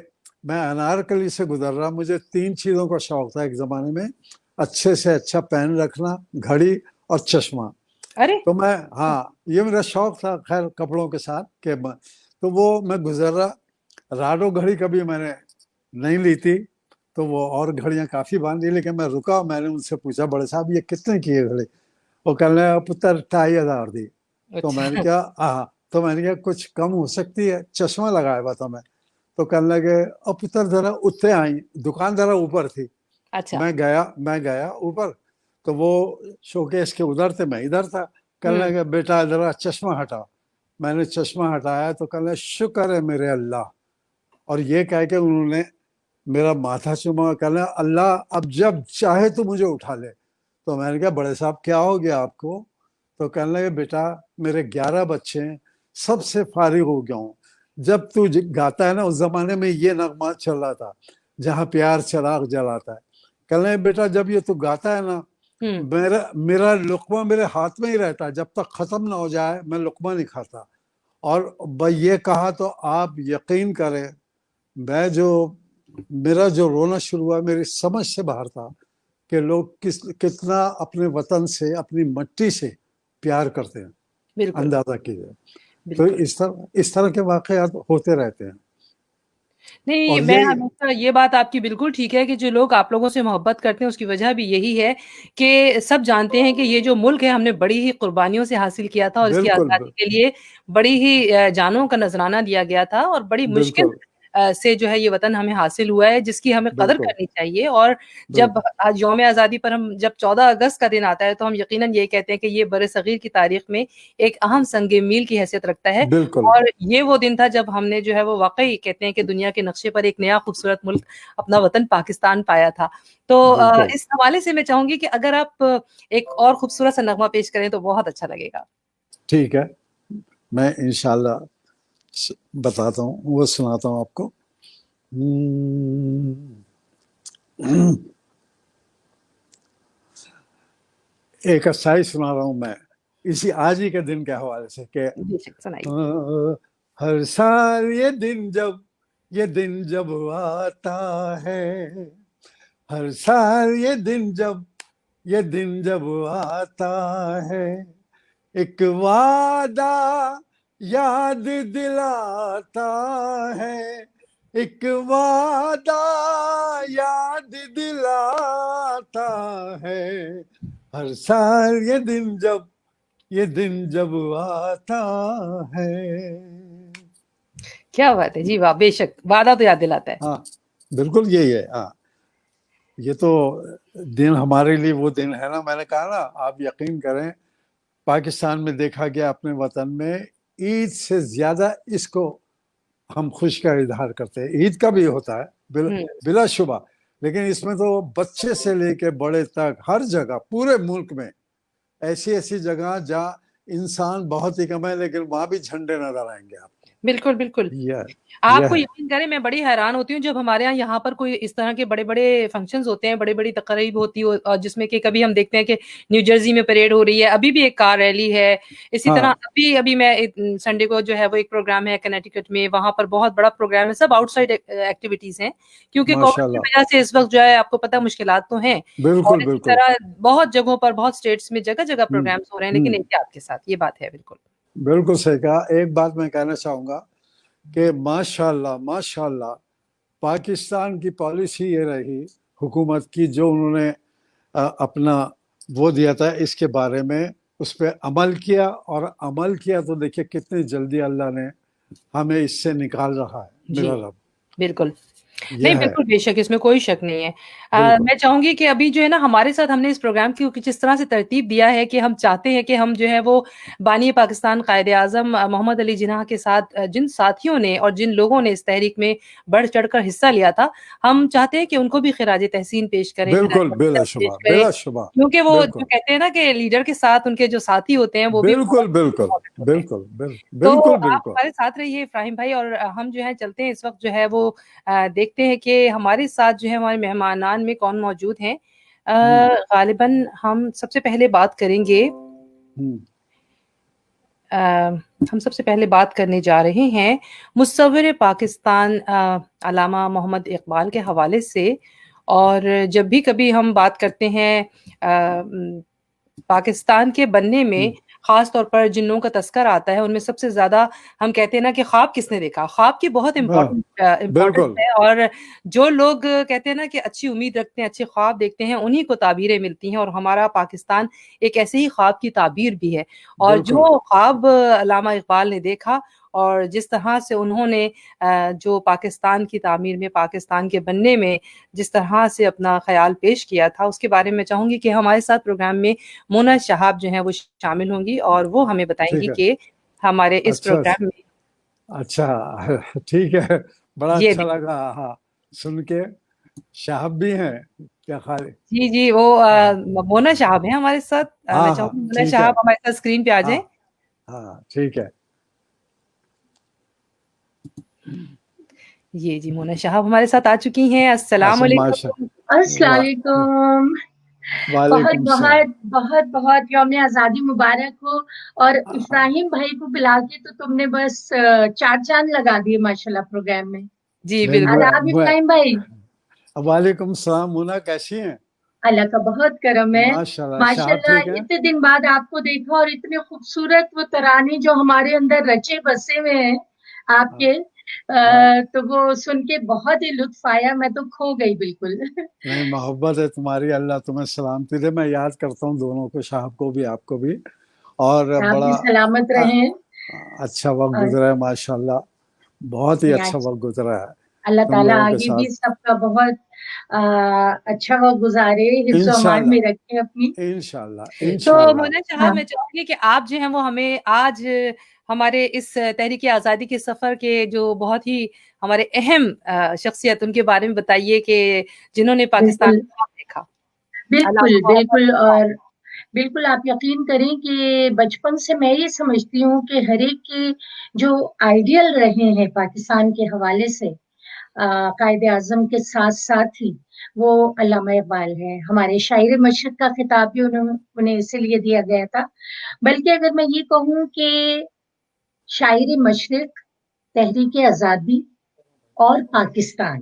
میں انارکلی سے گزر رہا. مجھے 3 چیزوں کا شوق تھا ایک زمانے میں: اچھے سے اچھا پین رکھنا، گھڑی اور چشمہ. تو میں یہ میرا شوق تھا خیر کپڑوں کے ساتھ کہ تو وہ میں گزر رہا. راڈو گھڑی کبھی میں نے نہیں لی تھی تو وہ اور گھڑیاں کافی باندھی، لیکن میں رکا. میں نے ان سے پوچھا بڑے صاحب یہ کتنے کی ہے گھڑی؟ وہ کہنے لگا پتر 2500 دی. تو میں نے کہا کچھ کم ہو سکتی ہے، چشمہ لگایا ہوا تھا میں. تو کہنے لگے اب پتر ذرا اتنے آئی. دکان ذرا اوپر تھی. میں گیا اوپر تو وہ شوکیس کے ادھر تھے، میں ادھر تھا. کہنے لگے بیٹا ذرا چشمہ ہٹا. میں نے چشمہ ہٹایا تو کہنے لگے شکر ہے میرے اللہ. اور یہ کہہ کے انہوں نے میرا ماتھا چوما. کہنے اللہ اب جب چاہے تو مجھے اٹھا لے. تو میں نے کہا بڑے صاحب کیا ہو گیا آپ کو؟ تو کہنے لگے بیٹا میرے 11 بچے ہیں، سب سے فارغ ہو گیا ہوں. جب تو گاتا ہے نا اس زمانے میں یہ نغمہ چل رہا تھا جہاں پیار چراغ جلاتا ہے. کہنے لگے بیٹا جب یہ تو گاتا ہے نا میرا لقمہ میرے ہاتھ میں ہی رہتا ہے، جب تک ختم نہ ہو جائے میں لقمہ نہیں کھاتا. اور یہ کہا تو آپ یقین کریں میرا جو رونا شروع ہوا میری سمجھ سے باہر تھا کہ لوگ کتنا اپنے وطن سے اپنی مٹی سے پیار کرتے ہیں. اندازہ کیجیے. تو اس طرح کے واقعات ہوتے رہتے ہیں. نہیں میں ہمیشہ یہ بات آپ کی بالکل ٹھیک ہے کہ جو لوگ آپ لوگوں سے محبت کرتے ہیں اس کی وجہ بھی یہی ہے کہ سب جانتے ہیں کہ یہ جو ملک ہے ہم نے بڑی ہی قربانیوں سے حاصل کیا تھا اور اس کی آزادی کے لیے بڑی ہی جانوں کا نذرانہ دیا گیا تھا اور بڑی مشکل سے جو ہے یہ وطن ہمیں حاصل ہوا ہے جس کی ہمیں قدر کرنی چاہیے. اور جب یوم آزادی پر ہم جب 14 اگست کا دن آتا ہے تو ہم یقیناً یہ کہتے ہیں کہ یہ بر صغیر کی تاریخ میں ایک اہم سنگ میل کی حیثیت رکھتا ہے. اور یہ وہ دن تھا جب ہم نے جو ہے وہ واقعی کہتے ہیں کہ دنیا کے نقشے پر ایک نیا خوبصورت ملک اپنا وطن پاکستان پایا تھا. تو اس حوالے سے میں چاہوں گی کہ اگر آپ ایک اور خوبصورت سا نغمہ پیش کریں تو بہت اچھا لگے گا. ٹھیک ہے میں انشاءاللہ بتاتا ہوں، وہ سناتا ہوں آپ کو. ایک اچھائی سنا رہا ہوں میں اسی آج ہی کے دن کے حوالے سے کہ ہر سال یہ دن جب آتا ہے، ہر سال یہ یہ دن جب آتا ہے، ایک وعدہ یاد دلاتا ہے، ایک وعدہ یاد دلاتا ہے، ہر سال یہ دن جب آتا ہے۔ کیا بات ہے جی، واہ، بے شک وعدہ تو یاد دلاتا ہے۔ ہاں بالکل یہی ہے۔ ہاں یہ تو دن ہمارے لیے وہ دن ہے نا، میں نے کہا نا، آپ یقین کریں پاکستان میں دیکھا گیا اپنے وطن میں عید سے زیادہ اس کو ہم خوش کا اظہار کرتے ہیں۔ عید کا بھی ہوتا ہے بلا شبہ، لیکن اس میں تو بچے سے لے کے بڑے تک ہر جگہ پورے ملک میں ایسی جگہ جہاں انسان بہت ہی کم ہے لیکن وہاں بھی جھنڈے نظر آئیں گے آپ کو۔ بالکل بالکل۔ آپ کو یقین کریں میں بڑی حیران ہوتی ہوں جب ہمارے یہاں پر کوئی اس طرح کے بڑے بڑے فنکشنز ہوتے ہیں، بڑی بڑی تقریب ہوتی ہے، اور جس میں کہ کبھی ہم دیکھتے ہیں کہ نیو جرسی میں پریڈ ہو رہی ہے، ابھی بھی ایک کار ریلی ہے، اسی طرح ابھی میں سنڈے کو جو ہے وہ ایک پروگرام ہے کنیکٹیکٹ میں، وہاں پر بہت بڑا پروگرام ہے، سب آؤٹ سائڈ ایکٹیویٹیز ہیں کیونکہ کووڈ کی وجہ سے اس وقت جو ہے آپ کو پتہ مشکلات تو ہیں، اور اسی طرح بہت جگہوں پر بہت اسٹیٹس میں جگہ جگہ پروگرامز ہو رہے ہیں، لیکن احتیاط کے ساتھ، یہ بات ہے۔ بالکل صحیح کہا۔ ایک بات میں کہنا چاہوں گا کہ ماشاءاللہ پاکستان کی پالیسی یہ رہی حکومت کی، جو انہوں نے اپنا وہ دیا تھا اس کے بارے میں، اس پہ عمل کیا، اور عمل کیا تو دیکھیے کتنی جلدی اللہ نے ہمیں اس سے نکال رہا ہے میرا رب۔ بالکل نہیں، بالکل بے شک، اس میں کوئی شک نہیں ہے۔ میں چاہوں گی کہ ابھی جو ہے نا ہمارے ساتھ ہم نے اس پروگرام کی جس طرح سے ترتیب دیا ہے کہ ہم چاہتے ہیں کہ ہم جو ہے وہ بانی پاکستان قائد اعظم محمد علی جناح کے ساتھ جن ساتھیوں نے اور جن لوگوں نے اس تحریک میں بڑھ چڑھ کر حصہ لیا تھا، ہم چاہتے ہیں کہ ان کو بھی خراج تحسین پیش کریں، بالکل بلا شبہ، کیونکہ وہ جو کہتے ہیں نا کہ لیڈر کے ساتھ ان کے جو ساتھی ہوتے ہیں وہ بھی بالکل۔ تو آپ ہمارے ساتھ رہیے ابراہیم بھائی، اور ہم جو ہے چلتے ہیں اس وقت جو ہے وہ دیکھتے ہیں کہ ہمارے ساتھ جو ہے ہمارے مہمانان میں کون موجود ہیں۔ غالباً ہم سب سے پہلے بات کریں گے، ہم سب سے پہلے بات کرنے جا رہے ہیں مصور پاکستان علامہ محمد اقبال کے حوالے سے۔ اور جب بھی کبھی ہم بات کرتے ہیں پاکستان کے بننے میں، خاص طور پر جن لوگوں کا تذکر آتا ہے ان میں سب سے زیادہ ہم کہتے ہیں نا کہ خواب کس نے دیکھا، خواب کی بہت امپورٹنٹ ہے، اور جو لوگ کہتے ہیں نا کہ اچھی امید رکھتے ہیں، اچھے خواب دیکھتے ہیں، انہی کو تعبیریں ملتی ہیں، اور ہمارا پاکستان ایک ایسے ہی خواب کی تعبیر بھی ہے۔ اور جو خواب علامہ اقبال نے دیکھا اور جس طرح سے انہوں نے جو پاکستان کی تعمیر میں، پاکستان کے بننے میں جس طرح سے اپنا خیال پیش کیا تھا، اس کے بارے میں چاہوں گی کہ ہمارے ساتھ پروگرام میں مونا شہاب جو ہیں وہ شامل ہوں گی، اور وہ ہمیں بتائیں گی کہ ہمارے اس پروگرام میں۔ اچھا ٹھیک ہے، بڑا اچھا لگا ہاں سن کے۔ شہاب بھی ہیں کیا خالی؟ جی وہ مونا شہاب ہیں ہمارے ساتھ۔ میں چاہوں گی مونا شہاب ہمارے ساتھ اسکرین پہ آ جائیں۔ ہاں ٹھیک ہے۔ جی مونا شہاب ہمارے ساتھ آ چکی ہیں۔ السلام علیکم۔ السلام علیکم، بہت یوم آزادی مبارک ہو۔ اور ابراہیم بھائی کو بلا کے تو تم نے بس 4 چاند لگا دیے ماشاءاللہ پروگرام میں۔ جی بالکل۔ آداب ابراہیم بھائی۔ وعلیکم السلام، مونا کیسی ہیں؟ اللہ کا بہت کرم ہے ماشاءاللہ۔ اتنے دن بعد آپ کو دیکھا، اور اتنے خوبصورت وہ ترانے جو ہمارے اندر رچے بسے ہوئے ہیں آپ کے، تو وہ سن کے بہت ہی لطف آیا، میں تو کھو گئی بالکل۔ نہیں، محبت ہے تمہاری، اللہ تمہیں سلامتی دے۔ میں یاد کرتا ہوں دونوں کو، شاہب کو بھی، آپ کو بھی، اور بڑا سلامت رہیں۔ اچھا وقت گزرا ہے ماشاءاللہ، بہت ہی اچھا وقت گزرا ہے۔ اللہ تعالیٰ آگے بھی سب کا بہت اچھا وقت گزارے، حفظ و امان میں رکھے اپنی، انشاءاللہ۔ تو مونا شہاب میں چاہوں گی کہ آپ جو ہیں وہ ہمیں آج ہمارے اس تحریک آزادی کے سفر کے جو بہت ہی ہمارے اہم شخصیت ان کے بارے میں بتائیے کہ جنہوں نے پاکستان کو دیکھا۔ بالکل اور بالکل آپ یقین کریں کہ بچپن سے میں یہ سمجھتی ہوں کہ ہر ایک کے جو آئیڈیل رہے ہیں پاکستان کے حوالے سے، قائد اعظم کے ساتھ ساتھ ہی وہ علامہ اقبال ہے۔ ہمارے شاعر مشرق کا خطاب بھی انہیں اسی لیے دیا گیا تھا۔ بلکہ اگر میں یہ کہوں کہ شاعر مشرق، تحریک آزادی اور پاکستان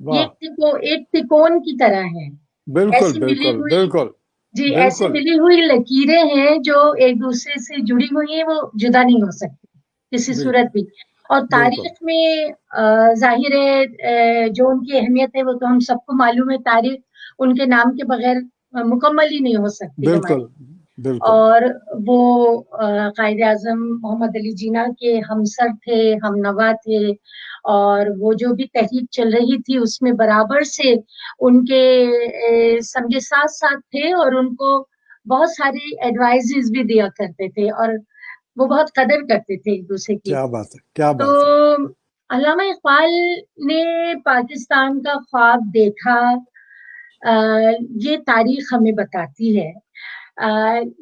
ایک تکون کی طرح ہے۔ بالکل بالکل بالکل جی ایسے بالکل ملی ہوئی لکیریں ہیں جو ایک دوسرے سے جڑی ہوئی ہیں، وہ جدا نہیں ہو سکتی کسی بالکل صورت بھی. اور بالکل تاریخ میں ظاہر ہے جو ان کی اہمیت ہے وہ تو ہم سب کو معلوم ہے. تاریخ ان کے نام کے بغیر مکمل ہی نہیں ہو سکتی بالکل ہماری. بالکل اور وہ قائد اعظم محمد علی جناح کے ہمسر تھے، ہم نوا تھے، اور وہ جو بھی تحریک چل رہی تھی اس میں برابر سے ان کے سمجھے ساتھ ساتھ تھے، اور ان کو بہت ساری ایڈوائزز بھی دیا کرتے تھے، اور وہ بہت قدر کرتے تھے ایک دوسرے کی. کیا بات ہے، کیا تو بات ہے. علامہ اقبال نے پاکستان کا خواب دیکھا، یہ تاریخ ہمیں بتاتی ہے.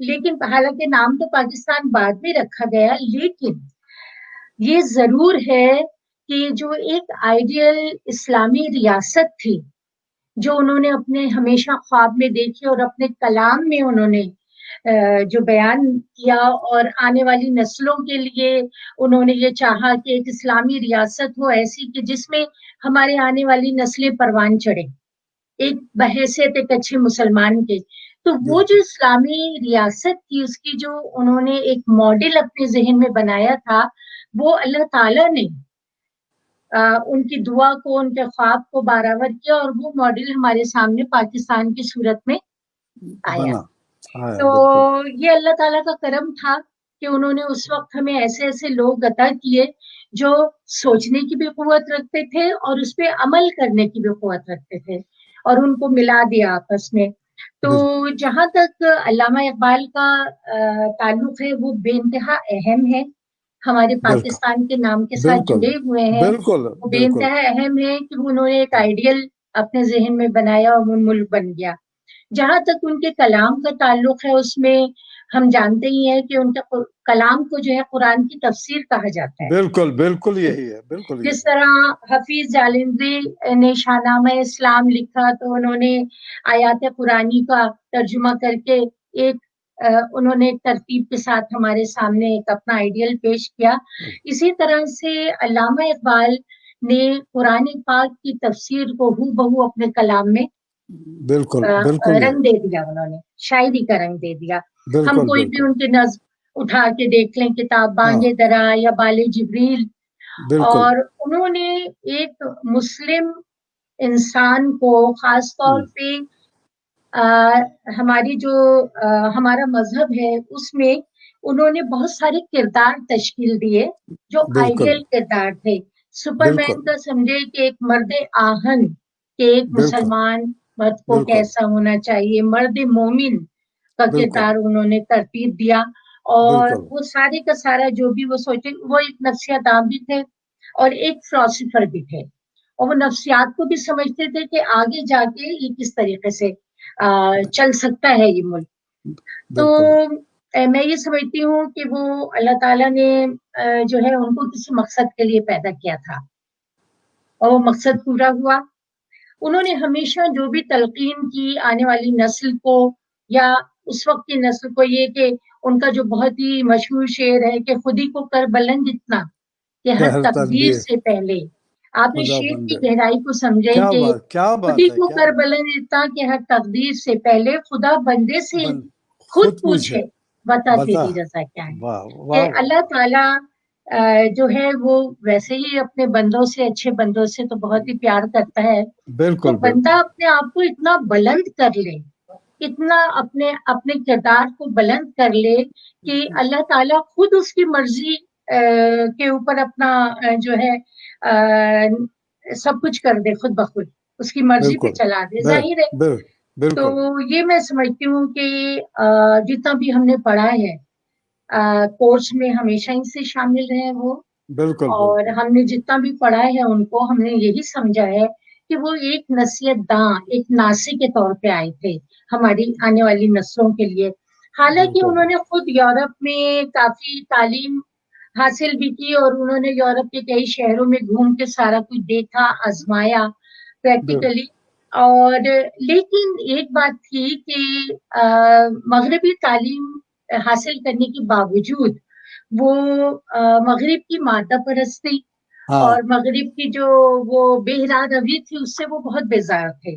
لیکن حالانکہ نام تو پاکستان بعد میں رکھا گیا، لیکن یہ ضرور ہے کہ جو ایک آئیڈیل اسلامی ریاست تھی جو انہوں نے اپنے ہمیشہ خواب میں دیکھی اور اپنے کلام میں انہوں نے جو بیان کیا، اور آنے والی نسلوں کے لیے انہوں نے یہ چاہا کہ ایک اسلامی ریاست ہو ایسی کہ جس میں ہمارے آنے والی نسلیں پروان چڑھے ایک بحیثیت ایک اچھے مسلمان کے. تو وہ جو اسلامی ریاست تھی اس کی جو انہوں نے ایک ماڈل اپنے ذہن میں بنایا تھا، وہ اللہ تعالیٰ نے ان کی دعا کو، ان کے خواب کو برآورد کیا، اور وہ ماڈل ہمارے سامنے پاکستان کی صورت میں آیا. تو بالکل یہ اللہ تعالیٰ کا کرم تھا کہ انہوں نے اس وقت ہمیں ایسے ایسے لوگ عطا کیے جو سوچنے کی بھی قوت رکھتے تھے اور اس پہ عمل کرنے کی بھی قوت رکھتے تھے، اور ان کو ملا دیا آپس میں. تو جہاں تک علامہ اقبال کا تعلق ہے وہ بے انتہا اہم ہے، ہمارے پاکستان کے نام کے ساتھ بالکل جڑے ہوئے ہیں. بالکل وہ بے بالکل انتہا اہم ہے کہ انہوں نے ایک آئیڈیل اپنے ذہن میں بنایا اور وہ ملک بن گیا. جہاں تک ان کے کلام کا تعلق ہے اس میں ہم جانتے ہی ہیں کہ ان کے کلام کو جو ہے قرآن کی تفسیر کہا جاتا ہے. بالکل بالکل یہی ہے، بالکل جس طرح حفیظ جالندی نے شاہ نامہ اسلام لکھا تو انہوں نے آیات قرآنی کا ترجمہ کر کے ایک انہوں نے ترتیب کے ساتھ ہمارے سامنے ایک اپنا آئیڈیل پیش کیا. اسی طرح سے علامہ اقبال نے قرآن پاک کی تفسیر کو ہو بہو اپنے کلام میں بالکل بالکل رنگ دے دیا، انہوں نے شاعری کا رنگ دے دیا. ہم بالکل کوئی بھی ان کے نظم اٹھا کے دیکھ لیں، کتاب بانگ درا یا بال جبریل، بالکل اور انہوں نے ایک مسلم انسان کو خاص طور پہ ہماری جو ہمارا مذہب ہے اس میں انہوں نے بہت سارے کردار تشکیل دیے جو بالکل آئیڈیل کردار تھے. سپر مین کا سمجھے کہ ایک مرد آہن کہ ایک بالکل مسلمان مرد کو بالکل کیسا ہونا چاہیے، مرد مومن کا بالکل کردار انہوں نے ترتیب دیا. اور بالکل وہ سارے کا سارا جو بھی وہ سوچے، وہ ایک نفسیات داں بھی تھے اور ایک فلاسفر بھی تھے، اور وہ نفسیات کو بھی سمجھتے تھے کہ آگے جا کے یہ کس طریقے سے چل سکتا ہے یہ ملک. تو میں یہ سمجھتی ہوں کہ وہ اللہ تعالیٰ نے جو ہے ان کو کسی مقصد کے لیے پیدا کیا تھا اور وہ مقصد پورا ہوا. انہوں نے ہمیشہ جو بھی تلقین کی آنے والی نسل کو یا اس وقت کی نسل کو، یہ کہ ان کا جو بہت ہی مشہور شعر ہے کہ خودی کو کر بلند اتنا کہ ہر تقدیر سے پہلے. آپ نے شعر کی گہرائی کو سمجھے کہ خودی کو کر بلند اتنا کہ ہر تقدیر سے پہلے خدا بندے سے خود پوچھے بتا تیری رضا کیا ہے. کہ اللہ تعالیٰ جو ہے وہ ویسے ہی اپنے بندوں سے، اچھے بندوں سے تو بہت ہی پیار کرتا ہے. تو بندہ اپنے آپ کو اتنا بلند کر لے، اتنا اپنے کردار کو بلند کر لے کہ اللہ تعالیٰ خود اس کی مرضی کے اوپر اپنا جو ہے سب کچھ کر دے، خود بخود اس کی مرضی پہ چلا دے. ظاہر ہے. تو یہ میں سمجھتی ہوں کہ جتنا بھی ہم نے پڑھا ہے کورس میں ہمیشہ ہی سے شامل رہے وہ، اور ہم نے جتنا بھی پڑھا ہے ان کو ہم نے یہی سمجھا ہے کہ وہ ایک نصیحت داں، ایک ناصح کے طور پہ آئے تھے ہماری آنے والی نسلوں کے لیے. حالانکہ انہوں نے خود یورپ میں کافی تعلیم حاصل بھی کی اور انہوں نے یورپ کے کئی شہروں میں گھوم کے سارا کچھ دیکھا، آزمایا پریکٹیکلی. اور لیکن ایک بات تھی کہ مغربی تعلیم حاصل کرنے کے باوجود وہ مغرب کی مادہ پرستی اور مغرب کی جو وہ بے روی تھی اس سے وہ بہت بیزار تھے.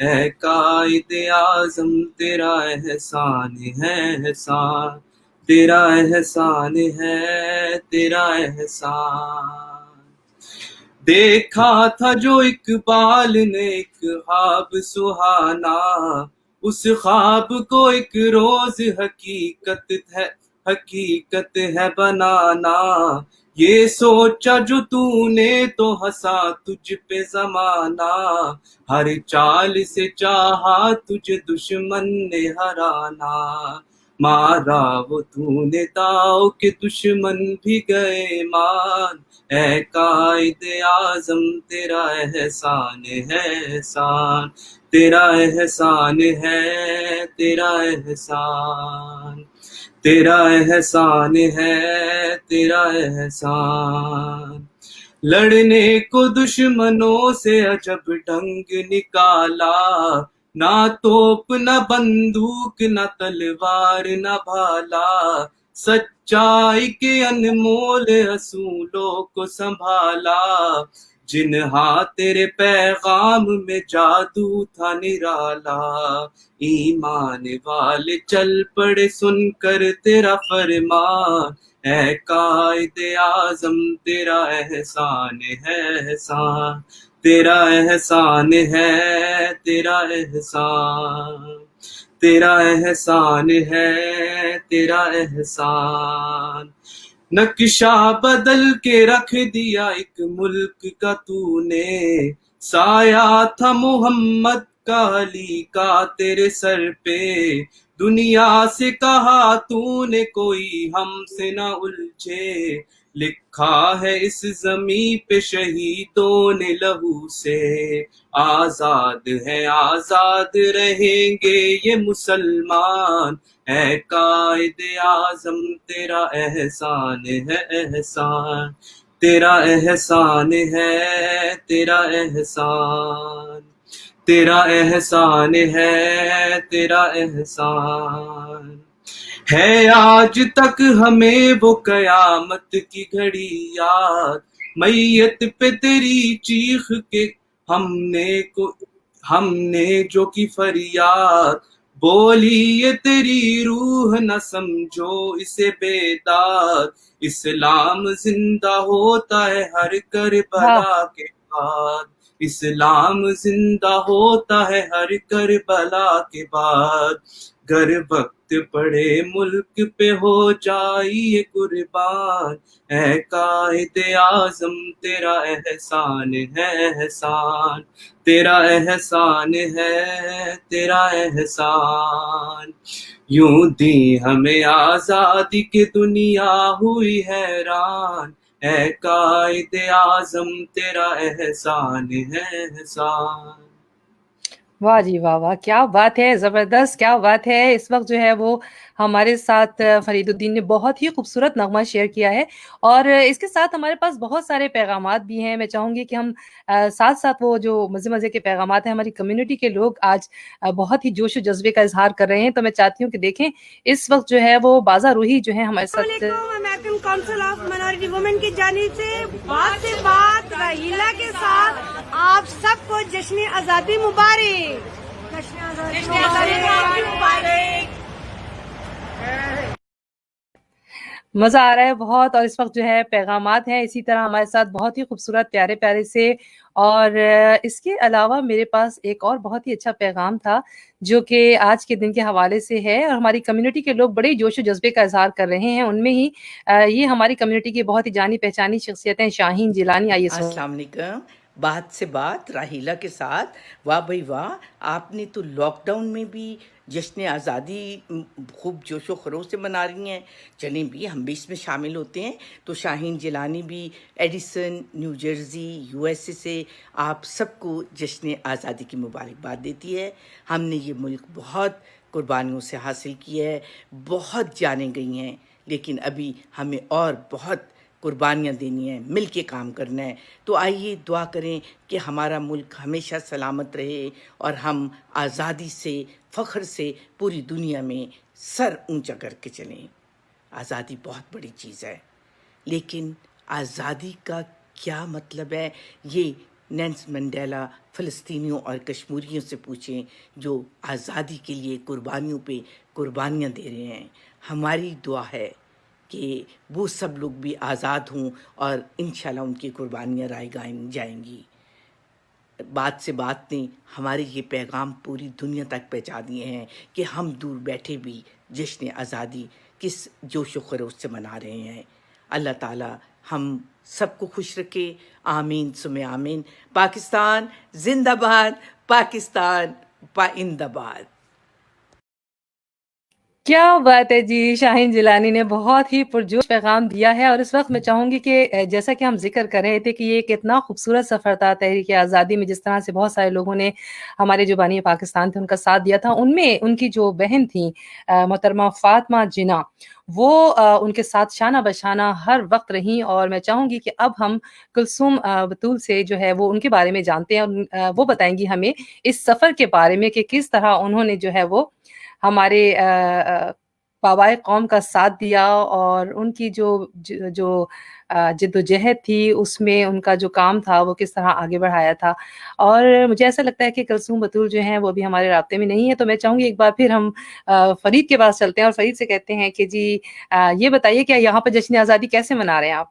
اے قائد اعظم تیرا احسان ہے احسان، تیرا احسان ہے تیرا احسان۔ دیکھا تھا جو اقبال نے ایک خواب سہانا، اس خواب کو ایک روز حقیقت ہے بنانا، یہ سوچا جو تو نے تو ہنسا تجھ پہ زمانہ، ہر چال سے چاہا تجھے دشمن نے ہرانا، مارا وہ تو نے داؤ کہ دشمن بھی گئے مان، اے قائد اعظم تیرا احسان ہے احسان، تیرا احسان ہے تیرا احسان، تیرا احسان ہے تیرا احسان۔ لڑنے کو دشمنوں سے عجب ڈھنگ نکالا، نہ توپ نہ بندوق نہ تلوار نہ بھالا، سچائی کے انمول اصولوں کو سنبھالا، جنہاں تیرے پیغام میں جادو تھا نرالا، ایمان والے چل پڑے سن کر تیرا فرمان، اے قائد اعظم تیرا احسان ہے احسان، تیرا احسان ہے تیرا احسان، تیرا احسان ہے تیرا احسان۔ نقشہ بدل کے رکھ دیا ایک ملک کا تو نے، سایہ تھا محمد کا علی کا تیرے سر پہ، دنیا سے کہا تو نے کوئی ہم سے نہ الجھے، لکھا ہے اس زمیں پہ شہیدوں نے لہو سے، آزاد ہے آزاد رہیں گے یہ مسلمان، اے قائد اعظم تیرا احسان ہے احسان، تیرا احسان ہے تیرا احسان، تیرا احسان ہے تیرا احسان۔ ہے آج تک ہمیں وہ قیامت کی گھڑی یاد، میت پہ تیری چیخ کے ہم نے جو کی فریاد، بولی یہ تیری روح نہ سمجھو اسے بیداد، اسلام زندہ ہوتا ہے ہر کربلا کے بعد، اسلام زندہ ہوتا ہے ہر کربلا کے بعد، گر وقت پڑے ملک پہ ہو جائیے قربان، اے قائد اعظم تیرا احسان ہے احسان، تیرا احسان ہے تیرا احسان۔ یوں دی ہمیں آزادی کی دنیا ہوئی حیران، اے قائد اعظم تیرا احسان ہے احسان۔ واہ جی واہ واہ، کیا بات ہے، زبردست، کیا بات ہے۔ اس وقت جو ہے وہ ہمارے ساتھ فرید الدین نے بہت ہی خوبصورت نغمہ شیئر کیا ہے، اور اس کے ساتھ ہمارے پاس بہت سارے پیغامات بھی ہیں۔ میں چاہوں گی کہ ہم ساتھ ساتھ وہ جو مزے مزے کے پیغامات ہیں، ہماری کمیونٹی کے لوگ آج بہت ہی جوش و جذبے کا اظہار کر رہے ہیں، تو میں چاہتی ہوں کہ دیکھیں اس وقت جو ہے وہ بازا روحی جو ہے ہمارے ساتھ۔ American Council of Minority Women کی جانب سے بات راحیلہ کے ساتھ آپ سب کو جشن آزادی مبارک، جشن آزادی مبارک۔ مزہ آ رہا ہے بہت، اور اس وقت جو ہے پیغامات ہیں اسی طرح ہمارے ساتھ بہت ہی خوبصورت پیارے پیارے سے، اور اس کے علاوہ میرے پاس ایک اور بہت ہی اچھا پیغام تھا جو کہ آج کے دن کے حوالے سے ہے، اور ہماری کمیونٹی کے لوگ بڑے جوش و جذبے کا اظہار کر رہے ہیں۔ ان میں ہی یہ ہماری کمیونٹی کی بہت ہی جانی پہچانی شخصیت ہیں شاہین جیلانی، آئیے سنیں۔ السلام علیکم، بات سے بات راحیلہ کے ساتھ۔ واہ بھائی واہ، آپ نے تو لاک ڈاؤن میں بھی جشن آزادی خوب جوش و خروش سے منا رہی ہیں، چلیں بھی ہم بھی اس میں شامل ہوتے ہیں۔ تو شاہین جیلانی بھی Edison, New Jersey, U S A سے آپ سب کو جشن آزادی کی مبارکباد دیتی ہے۔ ہم نے یہ ملک بہت قربانیوں سے حاصل کیا ہے، بہت جانیں گئی ہیں، لیکن ابھی ہمیں اور بہت قربانیاں دینی ہیں، مل کے کام کرنا ہے۔ تو آئیے دعا کریں کہ ہمارا ملک ہمیشہ سلامت رہے اور ہم آزادی سے، فخر سے پوری دنیا میں سر اونچا کر کے چلیں۔ آزادی بہت بڑی چیز ہے، لیکن آزادی کا کیا مطلب ہے یہ نیلسن منڈیلا فلسطینیوں اور کشمیریوں سے پوچھیں جو آزادی کے لیے قربانیوں پہ قربانیاں دے رہے ہیں. ہماری دعا ہے کہ وہ سب لوگ بھی آزاد ہوں اور انشاءاللہ ان کی قربانیاں رائے جائیں گی. بات سے بات نے ہمارے یہ پیغام پوری دنیا تک پہنچا دیے ہیں کہ ہم دور بیٹھے بھی جشن آزادی کس جوش و خروش سے منا رہے ہیں. اللہ تعالیٰ ہم سب کو خوش رکھے. آمین سم آمین. پاکستان زندہ باد. پاکستان پائندہ باد. کیا بات ہے جی، شاہین جیلانی نے بہت ہی پرجوش پیغام دیا ہے. اور اس وقت میں چاہوں گی کہ جیسا کہ ہم ذکر کر رہے تھے کہ یہ کتنا خوبصورت سفر تھا تحریک آزادی میں، جس طرح سے بہت سارے لوگوں نے ہمارے جو بانی پاکستان تھے ان کا ساتھ دیا تھا. ان میں ان کی جو بہن تھیں محترمہ فاطمہ جناح، وہ ان کے ساتھ شانہ بشانہ ہر وقت رہیں. اور میں چاہوں گی کہ اب ہم کلثوم بطول سے جو ہے وہ ان کے بارے میں جانتے ہیں، اور وہ بتائیں گی ہمیں اس سفر کے بارے میں کہ کس طرح انہوں نے جو ہے وہ ہمارے بابائے قوم کا ساتھ دیا، اور ان کی جو جد و جہد تھی اس میں ان کا جو کام تھا وہ کس طرح آگے بڑھایا تھا. اور مجھے ایسا لگتا ہے کہ کلثوم بطول جو ہیں وہ بھی ہمارے رابطے میں نہیں ہے، تو میں چاہوں گی ایک بار پھر ہم فرید کے پاس چلتے ہیں اور فرید سے کہتے ہیں کہ جی یہ بتائیے کہ یہاں پر جشن آزادی کیسے منا رہے ہیں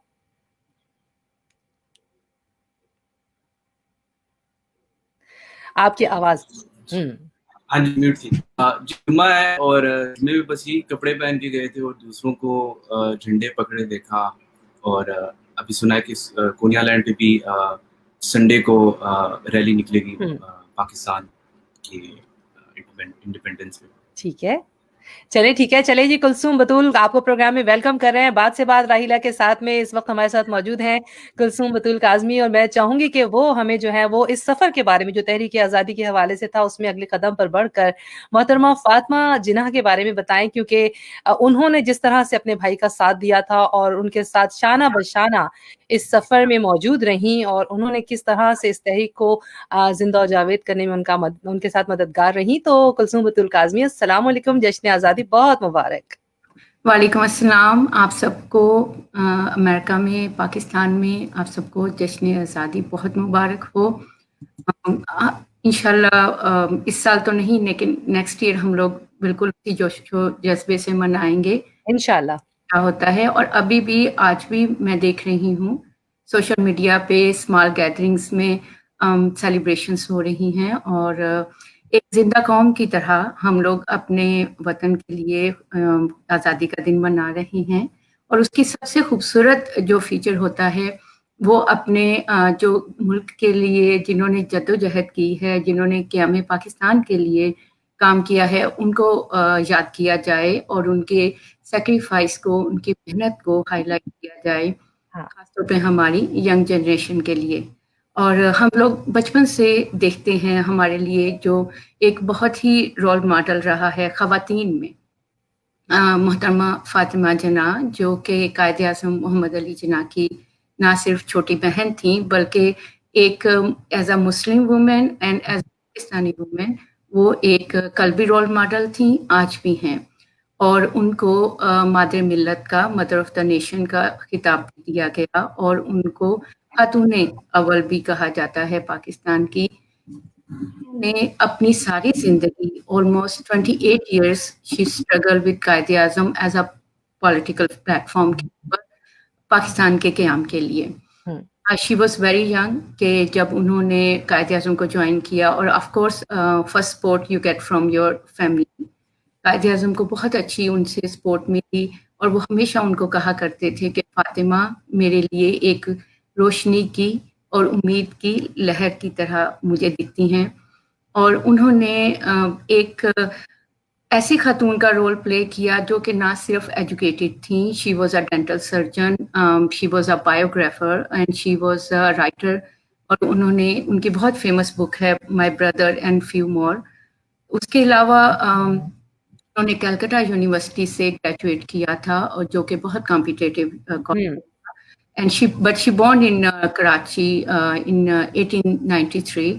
آپ کی آواز. ہاں جی میوٹ تھی. جمعہ ہے اور جمعے میں بس یہی کپڑے پہن کے گئے تھے اور دوسروں کو جھنڈے پکڑے دیکھا. اور ابھی سنا ہے کہ کونیا لینڈ پہ بھی سنڈے کو ریلی نکلے گی پاکستان کی انڈیپینڈنس پہ. ٹھیک ہے، چلے جی. کلثوم بطول آپ کو پروگرام میں ویلکم کر رہے ہیں. بات سے بات راحیلہ کے ساتھ میں اس وقت ہمارے ساتھ موجود ہیں کلثوم بطول کاظمی، اور میں چاہوں گی کہ وہ ہمیں جو ہے وہ اس سفر کے بارے میں جو تحریک آزادی کے حوالے سے تھا اس میں اگلے قدم پر بڑھ کر محترمہ فاطمہ جناح کے بارے میں بتائیں، کیونکہ انہوں نے جس طرح سے اپنے بھائی کا ساتھ دیا تھا اور ان کے ساتھ شانہ بشانہ اس سفر میں موجود رہیں، اور انہوں نے کس طرح سے اس تحریک کو زندہ و جاوید کرنے میں ان کے ساتھ مددگار رہیں. تو کلثوم بطول کاظمی، السلام علیکم، جشن آزادی بہت مبارک. وعلیکم السلام. آپ سب کو امریکہ میں، پاکستان میں آپ سب کو جشن آزادی بہت مبارک ہو. انشاءاللہ اس سال تو نہیں لیکن نیکسٹ ایئر ہم لوگ بالکل اسی جوش و جذبے سے منائیں گے انشاءاللہ. کیا ہوتا ہے. اور ابھی بھی آج بھی میں دیکھ رہی ہوں سوشل میڈیا پہ اسمال گیدرنگز میں سیلیبریشنز ہو رہی ہیں، اور ایک زندہ قوم کی طرح ہم لوگ اپنے وطن کے لیے آزادی کا دن منا رہے ہیں. اور اس کی سب سے خوبصورت جو فیچر ہوتا ہے وہ اپنے جو ملک کے لیے جنہوں نے جد و جہد کی ہے، جنہوں نے قیام پاکستان کے لیے کام کیا ہے، ان کو یاد کیا جائے اور ان کے سیکریفائس کو، ان کی محنت کو ہائی لائٹ کیا جائے، خاص طور پہ ہماری ینگ جنریشن کے لیے. اور ہم لوگ بچپن سے دیکھتے ہیں ہمارے لیے جو ایک بہت ہی رول ماڈل رہا ہے خواتین میں محترمہ فاطمہ جناح، جو کہ قائد اعظم محمد علی جناح کی نہ صرف چھوٹی بہن تھیں بلکہ ایک as a Muslim woman and as a Pakistani woman وہ ایک قلبی رول ماڈل تھیں، آج بھی ہیں. اور ان کو مادر ملت کا، مدر آف دا نیشن کا خطاب دیا گیا، اور ان کو خاتون اول بھی کہا جاتا ہے پاکستان کی. نے اپنی ساری زندگی almost 28 years she struggle with Quaid Azam as a political platform کے اوپر پاکستان کے قیام کے لیے. شی واز ویری ینگ کہ جب انہوں نے قائد اعظم کو جوائن کیا، اور of course first support you get from your family. Quaid Azam کو بہت اچھی ان سے سپورٹ ملی، اور وہ ہمیشہ ان کو کہا کرتے تھے کہ فاطمہ میرے لیے ایک روشنی کی اور امید کی لہر کی طرح مجھے دکھتی ہیں. اور انہوں نے ایک ایسی خاتون کا رول پلے کیا جو کہ نہ صرف ایجوکیٹڈ تھیں، she was a dental surgeon, she was a biographer and she was a writer. اور انہوں نے، ان کی بہت فیمس بک ہے my brother and few more. اس کے علاوہ انہوں نے کلکتہ یونیورسٹی سے گریجویٹ کیا تھا، اور جو کہ بہت competitive and she born in Karachi in 1893.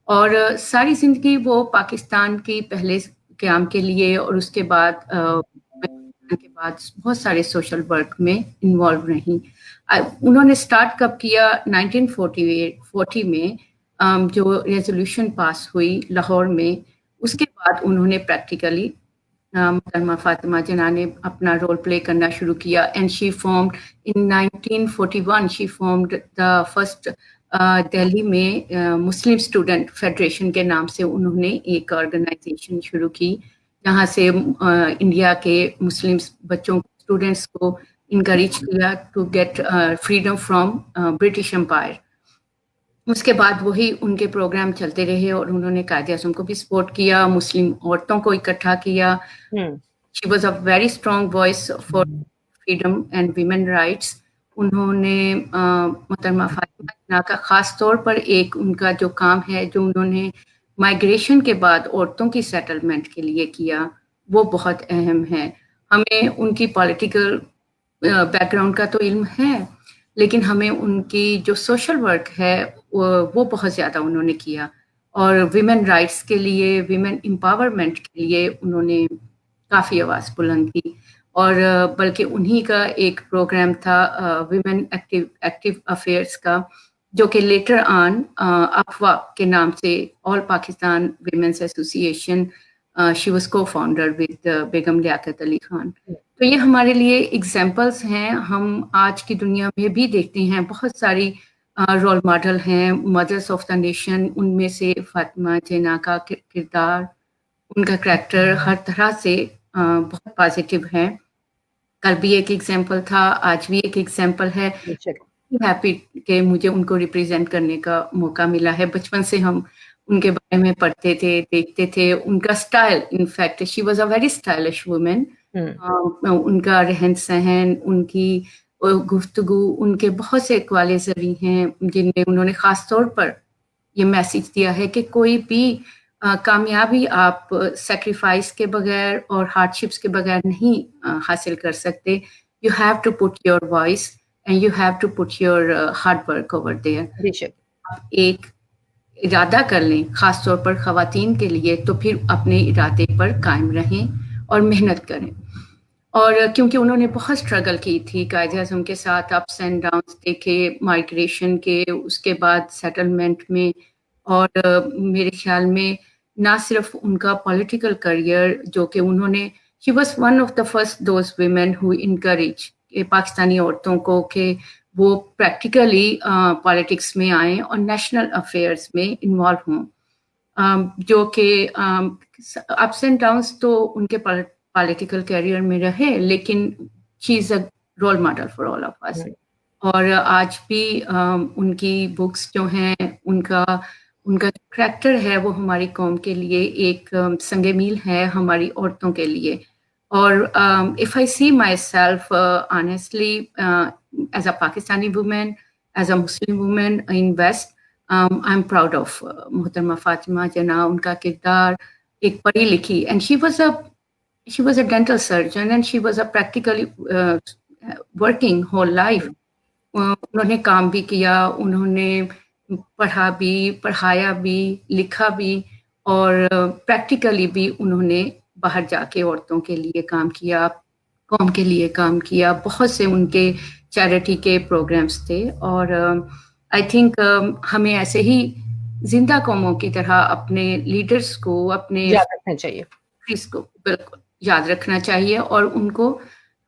اور ساری زندگی وہ پاکستان کی پہلے قیام کے لیے اور اس کے بعد بہت سارے سوشل ورک میں انوالو رہیں. انہوں نے سٹارٹ کب کیا 1940 میں جو ریزولوشن پاس ہوئی لاہور میں، اس کے بعد انہوں نے پریکٹیکلی محترمہ فاطمہ جناح نے اپنا رول پلے کرنا شروع کیا. And she formed in 1941 she formed the first Delhi میں مسلم اسٹوڈنٹ فیڈریشن کے نام سے انہوں نے ایک آرگنائزیشن شروع کی، جہاں سے انڈیا کے مسلم بچوں اسٹوڈنٹس کو انکریج کیا to get freedom from British empire. اس کے بعد وہی ان کے پروگرام چلتے رہے اور انہوں نے قائد اعظم کو بھی سپورٹ کیا، مسلم عورتوں کو اکٹھا کیا. She was a very strong voice for freedom and women rights. انہوں نے محترمہ فاطمہ جناح کا خاص طور پر ایک ان کا جو کام ہے جو انہوں نے مائگریشن کے بعد عورتوں کی سیٹلمنٹ کے لیے کیا، وہ بہت اہم ہے. ہمیں ان کی پولیٹیکل بیک گراؤنڈ کا تو علم ہے، لیکن ہمیں ان کی جو سوشل ورک ہے وہ بہت زیادہ انہوں نے کیا، اور ویمن رائٹس کے لیے، ویمن امپاورمنٹ کے لیے انہوں نے کافی آواز بلند کی. اور بلکہ انہی کا ایک پروگرام تھا ویمن ایکٹیو افیئرس کا، جو کہ لیٹر آن افوا کے نام سے آل پاکستان ویمنس ایسوسی ایشن، شی واز کو فاؤنڈر ود بیگم لیاقت علی خان. تو یہ ہمارے لیے ایگزامپلس ہیں. ہم آج کی دنیا میں بھی دیکھتے ہیں بہت ساری رول ماڈل ہیں، مدرس آف دا نیشن. ان میں سے فاطمہ جناح کا کردار، ان کا کریکٹر ہر طرح سے بہت پازیٹیو ہے. کل بھی ایک ایگزامپل تھا، آج بھی ایک ایگزامپل ہے. ہیپی کہ مجھے ان کو ریپرزینٹ کرنے کا موقع ملا ہے. بچپن سے ہم ان کے بارے میں پڑھتے تھے، دیکھتے تھے. ان کا style, in fact she was a very stylish woman. ان کا رہن سہن، ان کی گفتگو، ان کے بہت سے اقوال زرعی ہیں جن میں انہوں نے خاص طور پر یہ میسج دیا ہے کہ کوئی بھی کامیابی آپ سیکریفائس کے بغیر اور ہارڈ شپس کے بغیر نہیں حاصل کر سکتے. You have to put your voice and you have to put your hard work over there. آپ ایک ارادہ کر لیں، خاص طور پر خواتین کے لیے، تو پھر اپنے ارادے پر قائم رہیں اور محنت کریں. اور کیونکہ انہوں نے بہت اسٹرگل کی تھی قائد اعظم کے ساتھ، اپس اینڈ ڈاؤنس دیکھے، مائگریشن کے، اس کے بعد سیٹلمنٹ میں. اور میرے خیال میں نہ صرف ان کا پولیٹیکل کریئر، جو کہ انہوں نے she was one of the first those women who encourage Pakistani عورتوں کو کہ وہ پریکٹیکلی پالیٹکس میں آئیں اور نیشنل افیئرس میں انوالو ہوں. جو کہ اپس اینڈ ڈاؤنس تو ان کے پولیٹیکل کیریئر میں رہے، لیکن she is a role model for all of us. اور آج بھی ان کی بکس جو ہیں، ان کا کریکٹر ہے، وہ ہماری قوم کے لیے ایک سنگ میل ہے، ہماری عورتوں کے لیے. اور if I see myself honestly as a Pakistani woman, as a Muslim woman in West, I'm proud of محترمہ فاطمہ جناح. ان کا کردار ایک پڑھی لکھی، and she was a dental surgeon and she was a practically working whole life. انہوں نے کام بھی کیا، انہوں نے پڑھا بھی، پڑھایا بھی، لکھا بھی، اور پریکٹیکلی بھی انہوں نے باہر جا کے عورتوں کے لیے کام کیا، قوم کے لیے کام کیا. بہت سے ان کے چیریٹی کے پروگرامز تھے. اور آئی تھنک ہمیں ایسے ہی زندہ قوموں کی طرح اپنے لیڈرز کو، اپنے یاد رکھنا چاہیے، کو بالکل یاد رکھنا چاہیے اور ان کو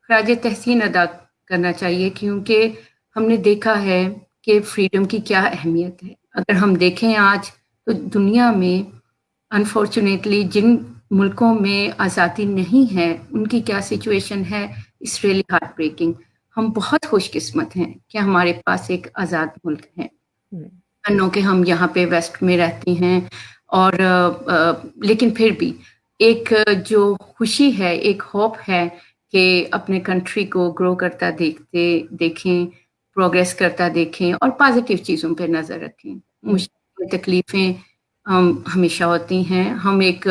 خراج تحسین ادا کرنا چاہیے. کیونکہ ہم نے دیکھا ہے کہ فریڈم کی کیا اہمیت ہے. اگر ہم دیکھیں آج تو دنیا میں انفارچونیٹلی جن ملکوں میں آزادی نہیں ہے، ان کی کیا سچویشن ہے، اس ریئلی ہارٹ بریکنگ. ہم بہت خوش قسمت ہیں کہ ہمارے پاس ایک آزاد ملک ہے. انوں کہ ہم یہاں پہ ویسٹ میں رہتے ہیں، اور لیکن پھر بھی ایک جو خوشی ہے، ایک ہوپ ہے کہ اپنے کنٹری کو گرو کرتا دیکھیں، پروگریس کرتا دیکھیں اور پازیٹیو چیزوں پہ نظر رکھیں. مشکل تکلیفیں ہمیشہ ہوتی ہیں. ہم ایک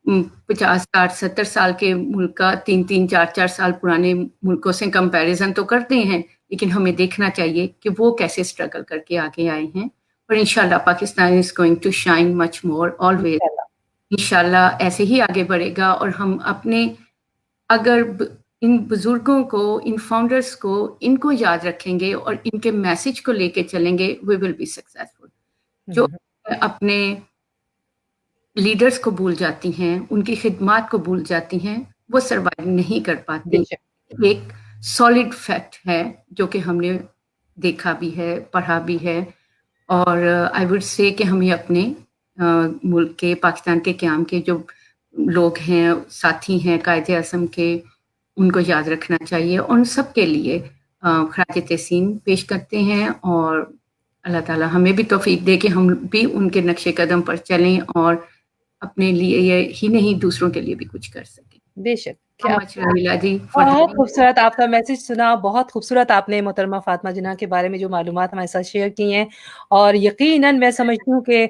50 60 70 سال کے ملک کا 3 3 4 4 سال پرانے ملکوں سے کمپیریزن تو کرتے ہیں، لیکن ہمیں دیکھنا چاہیے کہ وہ کیسے اسٹرگل کر کے آگے آئے ہیں. اور انشاءاللہ Pakistan is going to shine much more always. انشاءاللہ ایسے ہی آگے بڑھے گا. اور ہم اپنے اگر ان بزرگوں کو، ان فاؤنڈرز کو، ان کو یاد رکھیں گے اور ان کے میسج کو لے کے چلیں گے، وی ول بی سکسیسفل. جو اپنے لیڈرز کو بھول جاتی ہیں، ان کی خدمات کو بھول جاتی ہیں، وہ سروائیو نہیں کر پاتی. ایک سالڈ فیکٹ ہے جو کہ ہم نے دیکھا بھی ہے، پڑھا بھی ہے، اور آئی وڈ سے کہ ہمیں اپنے ملک کے، پاکستان کے قیام کے جو لوگ ہیں، ساتھی ہیں قائد اعظم کے، ان کو یاد رکھنا چاہیے. ان سب کے لیے خراج تحسین پیش کرتے ہیں، اور اللہ تعالیٰ ہمیں بھی توفیق دے کہ ہم بھی ان کے نقش قدم پر چلیں اور اپنے لیے ہی نہیں دوسروں کے لیے بھی کچھ کر سکیں. بے شک. بہت خوبصورت آپ کا میسج سنا، بہت خوبصورت آپ نے محترمہ فاطمہ جناح کے بارے میں جو معلومات ہمارے ساتھ شیئر کی ہیں، اور یقیناً میں سمجھتی ہوں کہ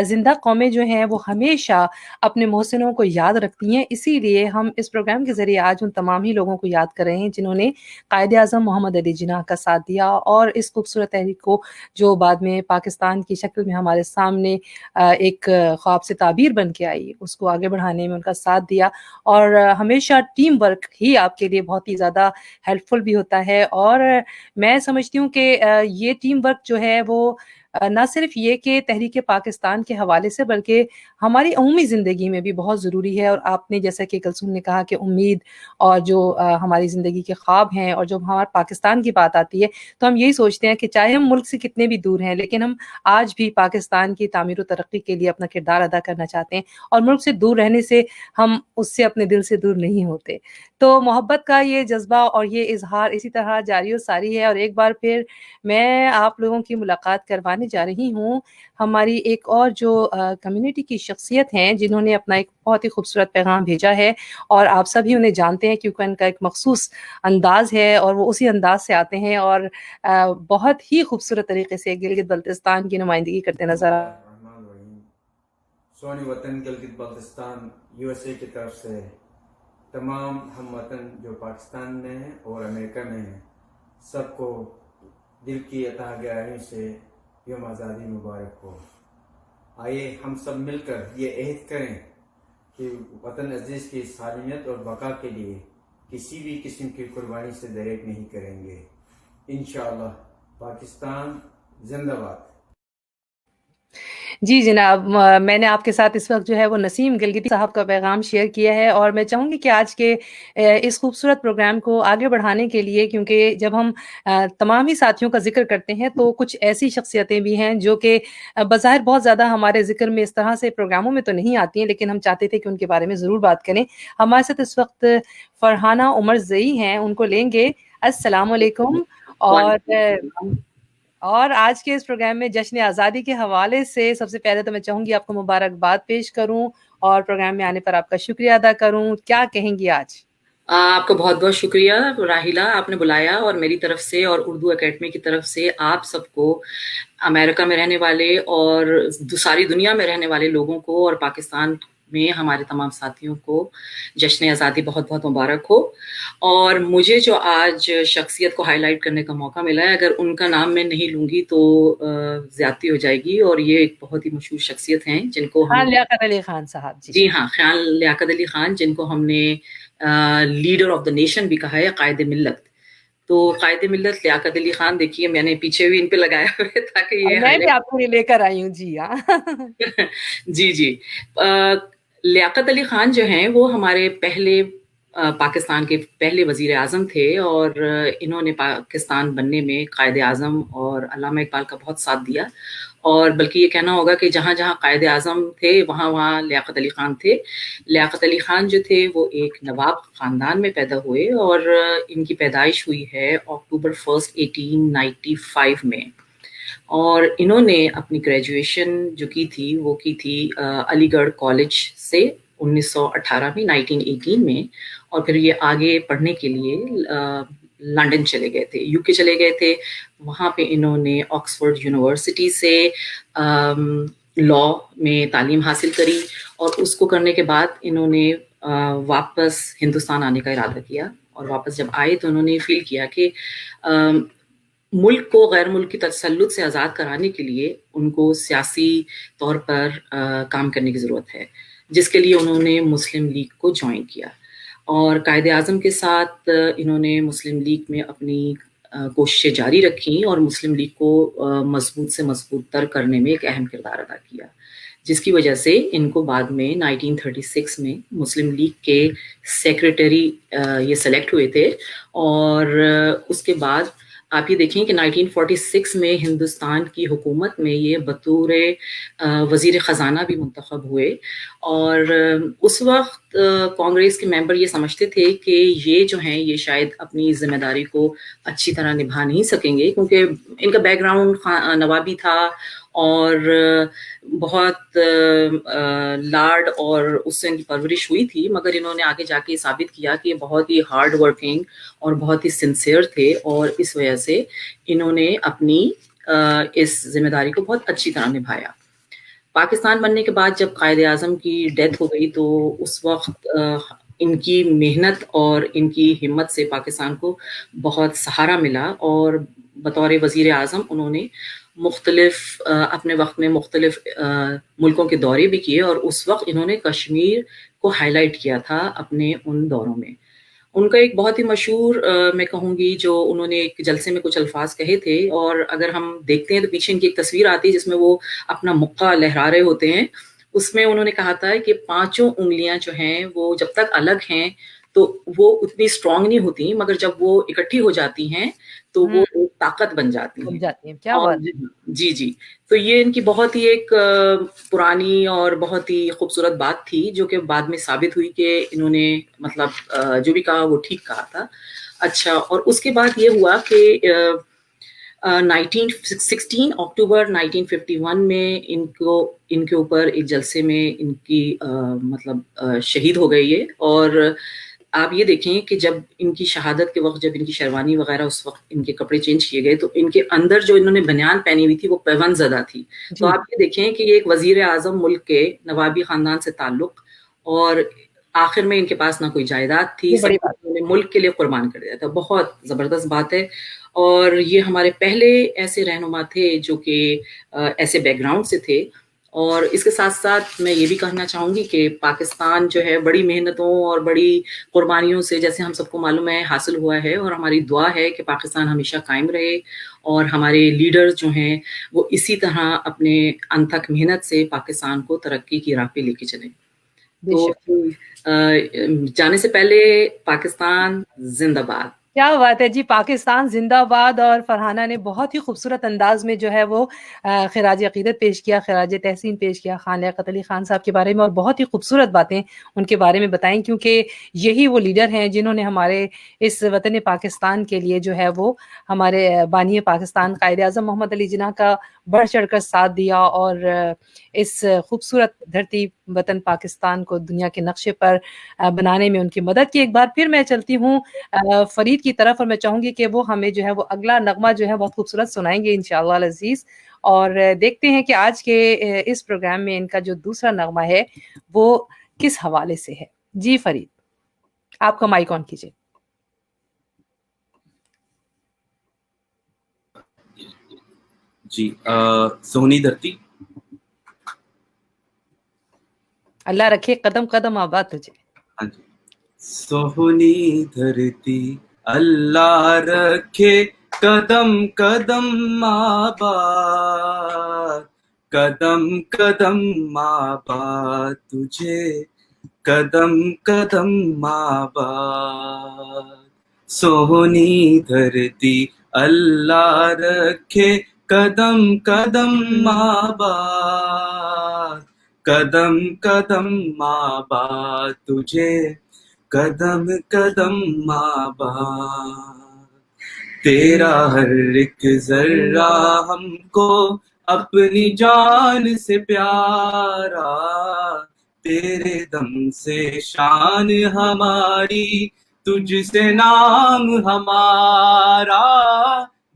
زندہ قومیں جو ہیں وہ ہمیشہ اپنے محسنوں کو یاد رکھتی ہیں. اسی لیے ہم اس پروگرام کے ذریعے آج ان تمام ہی لوگوں کو یاد کر رہے ہیں جنہوں نے قائد اعظم محمد علی جناح کا ساتھ دیا، اور اس خوبصورت تحریک کو جو بعد میں پاکستان کی شکل میں ہمارے سامنے ایک خواب سے تعبیر بن کے آئی، اس کو آگے بڑھانے میں ان کا ساتھ دیا. اور ہمیشہ ٹیم ورک ہی آپ کے لیے بہت ہی زیادہ ہیلپ فل بھی ہوتا ہے. اور میں سمجھتی ہوں کہ یہ ٹیم ورک جو ہے وہ نہ صرف یہ کہ تحریک پاکستان کے حوالے سے، بلکہ ہماری عمومی زندگی میں بھی بہت ضروری ہے. اور آپ نے جیسا کہ کلثوم نے کہا کہ امید اور جو ہماری زندگی کے خواب ہیں، اور جب ہمارے پاکستان کی بات آتی ہے تو ہم یہی سوچتے ہیں کہ چاہے ہم ملک سے کتنے بھی دور ہیں، لیکن ہم آج بھی پاکستان کی تعمیر و ترقی کے لیے اپنا کردار ادا کرنا چاہتے ہیں، اور ملک سے دور رہنے سے ہم اس سے اپنے دل سے دور نہیں ہوتے. تو محبت کا یہ جذبہ اور یہ اظہار اسی طرح جاری و ساری ہے. اور ایک بار پھر میں آپ لوگوں کی ملاقات کروانے جا رہی ہوں ہماری ایک اور جو کمیونٹی کی شخصیت ہیں، جنہوں نے اپنا ایک بہت ہی خوبصورت پیغام بھیجا ہے، اور آپ سبھی انہیں جانتے ہیں کیونکہ ان کا ایک مخصوص انداز ہے، اور وہ اسی انداز سے آتے ہیں اور بہت ہی خوبصورت طریقے سے گلگت بلتستان کی نمائندگی کرتے نظر آ. سونی وطن گلگت بلتستان USA کی طرف سے تمام ہم وطن جو پاکستان میں ہیں اور امریکہ میں ہیں، سب کو دل کی عطا گرامی سے یوم آزادی مبارک ہو. آئیے ہم سب مل کر یہ عہد کریں کہ وطن عزیز کی سالمیت اور بقا کے لیے کسی بھی قسم کی قربانی سے دریغ نہیں کریں گے. انشاءاللہ. پاکستان زندہ باد. جی جناب، میں نے آپ کے ساتھ اس وقت جو ہے وہ نسیم گلگتی صاحب کا پیغام شیئر کیا ہے، اور میں چاہوں گی کہ آج کے اس خوبصورت پروگرام کو آگے بڑھانے کے لیے، کیونکہ جب ہم تمام ہی ساتھیوں کا ذکر کرتے ہیں تو کچھ ایسی شخصیتیں بھی ہیں جو کہ بظاہر بہت زیادہ ہمارے ذکر میں اس طرح سے پروگراموں میں تو نہیں آتی ہیں، لیکن ہم چاہتے تھے کہ ان کے بارے میں ضرور بات کریں. ہمارے ساتھ اس وقت فرحانہ عمر زئی ہیں، ان کو لیں گے. السلام علیکم. اور آج کے اس پروگرام میں جشن آزادی کے حوالے سے سب سے پہلے تو میں چاہوں گی آپ کو مبارکباد پیش کروں اور پروگرام میں آنے پر آپ کا شکریہ ادا کروں. کیا کہیں گی آج؟ آپ کا بہت بہت شکریہ راحیلہ، آپ نے بلایا، اور میری طرف سے اور اردو اکیڈمی کی طرف سے آپ سب کو، امریکہ میں رہنے والے اور ساری دنیا میں رہنے والے لوگوں کو اور پاکستان میں ہمارے تمام ساتھیوں کو جشن آزادی بہت بہت مبارک ہو. اور مجھے جو آج شخصیت کو ہائی لائٹ کرنے کا موقع ملا ہے، اگر ان کا نام میں نہیں لوں گی تو زیادتی ہو جائے گی، اور یہ ایک بہت ہی مشہور شخصیت ہیں جن کو خان لیاقت علی خان صاحب. جی ہاں، خان لیاقت علی خان، جن کو ہم نے لیڈر آف دا نیشن بھی کہا ہے، قائد ملت. تو قائد ملت لیاقت علی خان، دیکھیے میں نے پیچھے بھی ان پہ لگایا ہوئے تاکہ یہ میں بھی آپ کو لے کر آئی ہوں. جی ہاں. جی لیاقت علی خان جو ہیں وہ ہمارے پاکستان کے پہلے وزیر اعظم تھے، اور انہوں نے پاکستان بننے میں قائد اعظم اور علامہ اقبال کا بہت ساتھ دیا. اور بلکہ یہ کہنا ہوگا کہ جہاں جہاں قائد اعظم تھے وہاں لیاقت علی خان تھے. لیاقت علی خان جو تھے وہ ایک نواب خاندان میں پیدا ہوئے، اور ان کی پیدائش ہوئی ہے اکتوبر 1 1895 میں. اور انہوں نے اپنی گریجویشن جو کی تھی وہ کی تھی علی گڑھ کالج سے 1918 میں 1918 میں، اور پھر یہ آگے پڑھنے کے لیے لنڈن چلے گئے تھے، UK چلے گئے تھے. وہاں پہ انہوں نے آکسفورڈ یونیورسٹی سے لاء میں تعلیم حاصل کری، اور اس کو کرنے کے بعد انہوں نے واپس ہندوستان آنے کا ارادہ کیا. اور واپس جب آئے تو انہوں نے فیل کیا کہ ملک کو غیر ملکی تسلط سے آزاد کرانے کے لیے ان کو سیاسی طور پر کام کرنے کی ضرورت ہے، جس کے لیے انہوں نے مسلم لیگ کو جوائن کیا. اور قائد اعظم کے ساتھ انہوں نے مسلم لیگ میں اپنی کوششیں جاری رکھیں اور مسلم لیگ کو مضبوط سے مضبوط تر کرنے میں ایک اہم کردار ادا کیا، جس کی وجہ سے ان کو بعد میں 1936 میں مسلم لیگ کے سیکریٹری یہ سلیکٹ ہوئے تھے، اور اس کے بعد آپ یہ دیکھیں کہ 1946 میں ہندوستان کی حکومت میں یہ بطور وزیر خزانہ بھی منتخب ہوئے، اور اس وقت کانگریس کے ممبر یہ سمجھتے تھے کہ یہ جو ہیں یہ شاید اپنی ذمہ داری کو اچھی طرح نبھا نہیں سکیں گے، کیونکہ ان کا بیک گراؤنڈ نوابی تھا اور بہت لاڈ اور اس سے ان کی پرورش ہوئی تھی، مگر انہوں نے آگے جا کے ثابت کیا کہ یہ بہت ہی ہارڈ ورکنگ اور بہت ہی سنسیئر تھے، اور اس وجہ سے انہوں نے اپنی اس ذمہ داری کو بہت اچھی طرح نبھایا۔ پاکستان بننے کے بعد جب قائد اعظم کی ڈیتھ ہو گئی تو اس وقت ان کی محنت اور ان کی ہمت سے پاکستان کو بہت سہارا ملا، اور بطور وزیر اعظم انہوں نے مختلف اپنے وقت میں مختلف ملکوں کے دورے بھی کیے، اور اس وقت انہوں نے کشمیر کو ہائی لائٹ کیا تھا اپنے ان دوروں میں۔ ان کا ایک بہت ہی مشہور میں کہوں گی جو انہوں نے ایک جلسے میں کچھ الفاظ کہے تھے، اور اگر ہم دیکھتے ہیں تو پیچھے ان کی ایک تصویر آتی ہے جس میں وہ اپنا مقہ لہرا رہے ہوتے ہیں۔ اس میں انہوں نے کہا تھا کہ 5 انگلیاں جو ہیں وہ جب تک الگ ہیں تو وہ اتنی اسٹرانگ نہیں ہوتی، مگر جب وہ اکٹھی ہو جاتی ہیں تو وہ ایک طاقت بن جاتی ہیں۔ کیا بات! جی تو یہ ان کی بہت ہی ایک پرانی اور بہت ہی خوبصورت بات تھی، جو کہ بعد میں ثابت ہوئی کہ انہوں نے مطلب جو بھی کہا وہ ٹھیک کہا تھا۔ اچھا، اور اس کے بعد یہ ہوا کہ 16 اکتوبر 1951 میں ان کے اوپر ایک جلسے میں ان کی مطلب شہید ہو گئی ہے، اور آپ یہ دیکھیں کہ جب ان کی شہادت کے وقت جب ان کی شیروانی وغیرہ اس وقت ان کے کپڑے چینج کیے گئے تو ان کے اندر جو انہوں نے بنیان پہنی ہوئی تھی وہ پیون زدہ تھی۔ تو آپ یہ دیکھیں کہ یہ ایک وزیر اعظم ملک کے نوابی خاندان سے تعلق، اور آخر میں ان کے پاس نہ کوئی جائیداد تھی، انہوں نے ملک کے لیے قربان کر دیا تھا۔ بہت زبردست بات ہے، اور یہ ہمارے پہلے ایسے رہنما تھے جو کہ ایسے بیک گراؤنڈ سے تھے۔ اور اس کے ساتھ ساتھ میں یہ بھی کہنا چاہوں گی کہ پاکستان جو ہے بڑی محنتوں اور بڑی قربانیوں سے، جیسے ہم سب کو معلوم ہے، حاصل ہوا ہے، اور ہماری دعا ہے کہ پاکستان ہمیشہ قائم رہے، اور ہمارے لیڈر جو ہیں وہ اسی طرح اپنے انتھک محنت سے پاکستان کو ترقی کی راہ پہ لے کے چلیں۔ تو جانے سے پہلے پاکستان زندہ باد۔ کیا بات ہے جی، پاکستان زندہ باد۔ اور فرحانہ نے بہت ہی خوبصورت انداز میں جو ہے وہ خراج عقیدت پیش کیا، خراج تحسین پیش کیا خان لیاقت علی خان صاحب کے بارے میں، اور بہت ہی خوبصورت باتیں ان کے بارے میں بتائیں، کیونکہ یہی وہ لیڈر ہیں جنہوں نے ہمارے اس وطن پاکستان کے لیے جو ہے وہ ہمارے بانی پاکستان قائد اعظم محمد علی جناح کا بڑھ چڑھ کر ساتھ دیا، اور اس خوبصورت دھرتی وطن پاکستان کو دنیا کے نقشے پر بنانے میں ان کی مدد کی۔ ایک بار پھر میں چلتی ہوں فرید کی طرف، اور میں چاہوں گی کہ وہ ہمیں جو ہے وہ اگلا نغمہ جو ہے بہت خوبصورت سنائیں گے انشاءاللہ العزیز، اور دیکھتے ہیں کہ آج کے اس پروگرام میں ان کا جو دوسرا نغمہ ہے وہ کس حوالے سے ہے۔ جی فرید، آپ کا مائک آن کیجئے۔ جی سونی دھرتی۔ اللہ رکھے قدم قدم آباد تجھے۔ ہاں جی۔ سونی دھرتی اللہ رکھے قدم قدم آباد، قدم قدم آباد تجھے، قدم قدم آباد۔ سونی دھرتی اللہ رکھے قدم قدم آباد، قدم قدم آباد تجھے، قدم قدم آباد۔ تیرا ہر ایک ذرہ ہم کو اپنی جان سے پیارا، تیرے دم سے شان ہماری، تجھ سے نام ہمارا،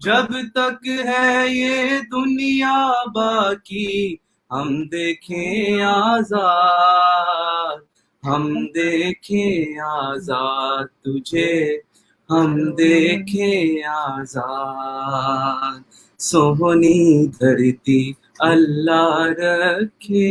جب تک ہے یہ دنیا باقی ہم دیکھیں آزاد، ہم دیکھیں آزاد تجھے، ہم دیکھیں آزاد۔ سونی دھرتی اللہ رکھے۔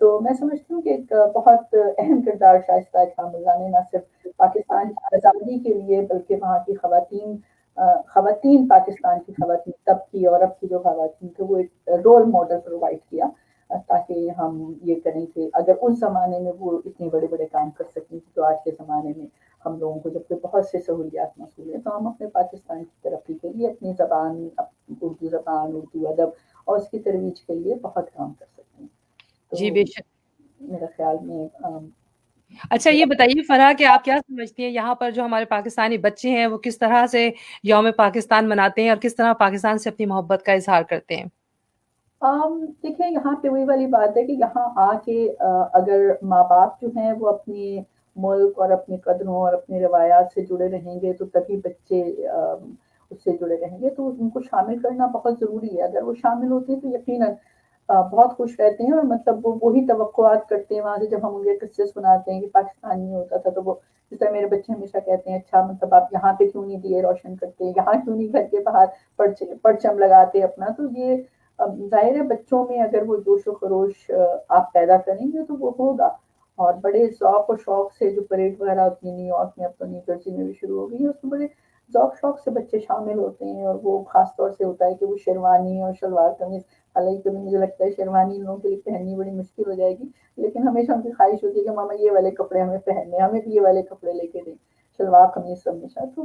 تو میں سمجھتی ہوں کہ ایک بہت اہم کردار شائستہ خان مرزا نے نہ صرف پاکستان کی آزادی کے لیے بلکہ وہاں کی خواتین پاکستان کی خواتین تب کی اور اب کی جو خواتین تھے وہ ایک رول ماڈل پرووائڈ کیا تاکہ ہم یہ کریں کہ اگر اس زمانے میں وہ اتنے بڑے بڑے کام کر سکیں تو آج کے زمانے میں ہم لوگوں کو جب کہ بہت سے سہولیات موصول ہیں تو ہم اپنے پاکستان کی ترقی کے لیے اپنی زبان اردو زبان اردو ادب اور اس کی ترویج کے لیے بہت کام کر سکتے ہیں. جی بے شک. میرا خیال میں اچھا یہ بتائیے فرح کہ آپ کیا سمجھتی ہیں یہاں پر جو ہمارے پاکستانی بچے ہیں وہ کس طرح سے یوم پاکستان مناتے ہیں اور کس طرح پاکستان سے اپنی محبت کا اظہار کرتے ہیں؟ دیکھیں یہاں پہ وہی والی بات ہے کہ یہاں آ کے اگر ماں باپ جو ہیں وہ اپنے ملک اور اپنے قدروں اور اپنی روایات سے جڑے رہیں گے تو تبھی بچے اس سے جڑے رہیں گے. تو ان کو شامل کرنا بہت ضروری ہے. اگر وہ شامل ہوتے ہیں تو یقیناً بہت خوش رہتے ہیں اور مطلب وہ وہی توقعات کرتے ہیں وہاں سے. جب ہم ان کے قصے سناتے ہیں کہ پاکستان میں ہوتا تھا تو وہ جس طرح میرے بچے ہمیشہ کہتے ہیں اچھا مطلب آپ یہاں پہ کیوں نہیں دیے روشن کرتے, یہاں کیوں نہیں گھر کے باہر پرچم لگاتے اپنا. تو یہ ظاہر ہے بچوں میں اگر وہ جوش و خروش آپ پیدا کریں گے تو وہ ہوگا. اور بڑے ذوق و شوق سے جو پریڈ وغیرہ ہوتی ہے نیو یارک میں, اب تو نیو جرسی میں بھی شروع ہو گئی ہے, اس میں بڑے ذوق شوق سے بچے شامل ہوتے ہیں. اور وہ خاص طور سے ہوتا ہے کہ وہ شیروانی اور شلوار قمیض, حالانکہ کبھی مجھے لگتا ہے شیروانی ان لوگوں کے لیے پہننی بڑی مشکل ہو جائے گی, لیکن ہمیشہ ان کی خواہش ہوتی ہے کہ ماما یہ والے کپڑے ہمیں پہننے, ہمیں بھی یہ والے کپڑے لے کے دیں, شلوار قمیض ہمیشہ. تو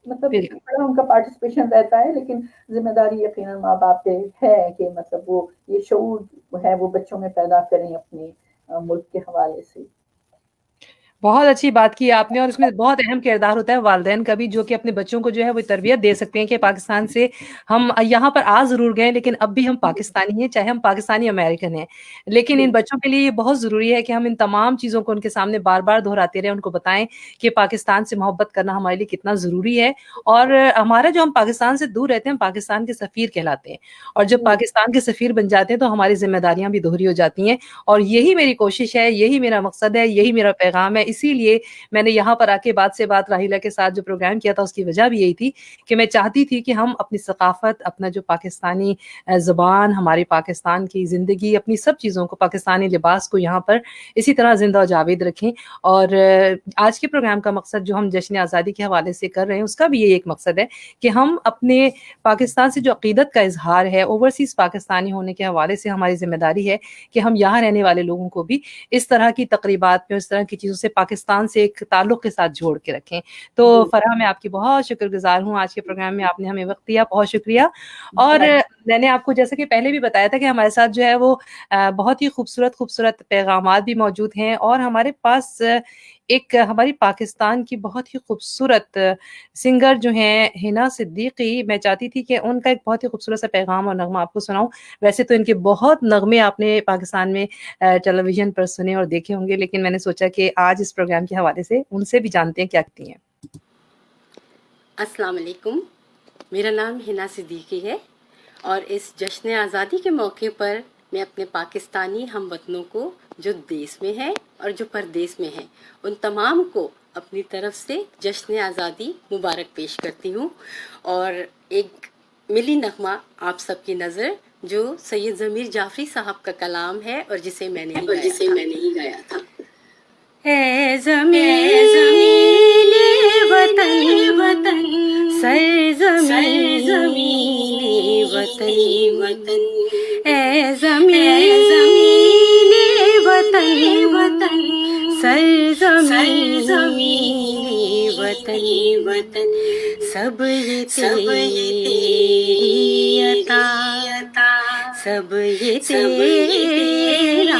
مطلب بڑا ان کا پارٹیسپیشن رہتا ہے, لیکن ذمہ داری یقیناً ماں باپ پہ ہے کہ مطلب وہ یہ شعور ہے وہ بچوں میں پیدا کریں اپنے ملک کے حوالے سے. بہت اچھی بات کی آپ نے, اور اس میں بہت اہم کردار ہوتا ہے والدین کا بھی, جو کہ اپنے بچوں کو جو ہے وہ تربیت دے سکتے ہیں کہ پاکستان سے ہم یہاں پر آ ضرور گئے لیکن اب بھی ہم پاکستانی ہیں, چاہے ہم پاکستانی امریکن ہیں. لیکن ان بچوں کے لیے یہ بہت ضروری ہے کہ ہم ان تمام چیزوں کو ان کے سامنے بار بار دہراتے رہیں, ان کو بتائیں کہ پاکستان سے محبت کرنا ہمارے لیے کتنا ضروری ہے. اور ہمارا جو ہم پاکستان سے دور رہتے ہیں ہم پاکستان کے سفیر کہلاتے ہیں, اور جب پاکستان کے سفیر بن جاتے ہیں تو ہماری ذمہ داریاں بھی دوہری ہو جاتی ہیں. اور یہی میری کوشش ہے, یہی میرا مقصد ہے, یہی میرا پیغام ہے. اسی لیے میں نے یہاں پر آ کے بات سے بات راحیلہ کے ساتھ جو پروگرام کیا تھا اس کی وجہ بھی یہی تھی کہ میں چاہتی تھی کہ ہم اپنی ثقافت, اپنا جو پاکستانی زبان, ہماری پاکستان کی زندگی, اپنی سب چیزوں کو, پاکستانی لباس کو یہاں پر اسی طرح زندہ و جاوید رکھیں. اور آج کے پروگرام کا مقصد جو ہم جشن آزادی کے حوالے سے کر رہے ہیں اس کا بھی یہ ایک مقصد ہے کہ ہم اپنے پاکستان سے جو عقیدت کا اظہار ہے, اوورسیز پاکستانی ہونے کے حوالے سے ہماری ذمہ داری ہے کہ ہم یہاں رہنے والے لوگوں کو بھی اس طرح کی تقریبات میں, اس طرح کی چیزوں سے پاکستان سے ایک تعلق کے ساتھ جوڑ کے رکھیں. تو فرح میں آپ کی بہت شکر گزار ہوں, آج کے پروگرام میں آپ نے ہمیں وقت دیا, بہت شکریہ. اور میں نے آپ کو جیسے کہ پہلے بھی بتایا تھا کہ ہمارے ساتھ جو ہے وہ بہت ہی خوبصورت پیغامات بھی موجود ہیں, اور ہمارے پاس ایک ہماری پاکستان کی بہت ہی خوبصورت سنگر جو ہیں حنا صدیقی, میں چاہتی تھی کہ ان کا ایک بہت ہی خوبصورت سا پیغام اور نغمہ آپ کو سناؤں. ویسے تو ان کے بہت نغمے آپ نے پاکستان میں ٹیلی ویژن پر سنے اور دیکھے ہوں گے, لیکن میں نے سوچا کہ آج اس پروگرام کے حوالے سے ان سے بھی جانتے ہیں کیا کہتی ہیں. السلام علیکم, میرا نام حنا صدیقی ہے, اور اس جشن آزادی کے موقع پر میں اپنے پاکستانی ہم وطنوں کو جو دیس میں ہیں اور جو پردیس میں ہیں ان تمام کو اپنی طرف سے جشن آزادی مبارک پیش کرتی ہوں. اور ایک ملی نغمہ آپ سب کی نظر جو سید ضمیر جعفری صاحب کا کلام ہے اور جسے میں نے ہی گایا تھا. اے زمین وطن سرزمین وطن, اے زمین وطن سرزمین وطن, سب یہ تیری عطا, سب یہ تیرا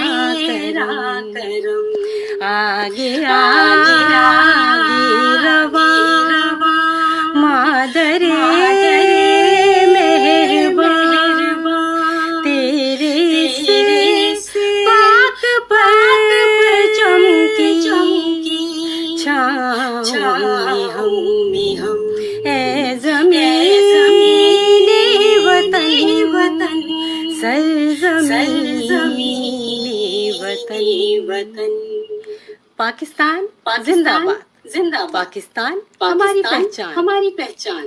کرم, آگے رواں مادر مہربان, تیرے سے پاک پر چمکی چھاؤں میں ہم, اے زمین وطن سرزمین وطن. پاکستان زندہ باد, پاکستان ہماری پہچان.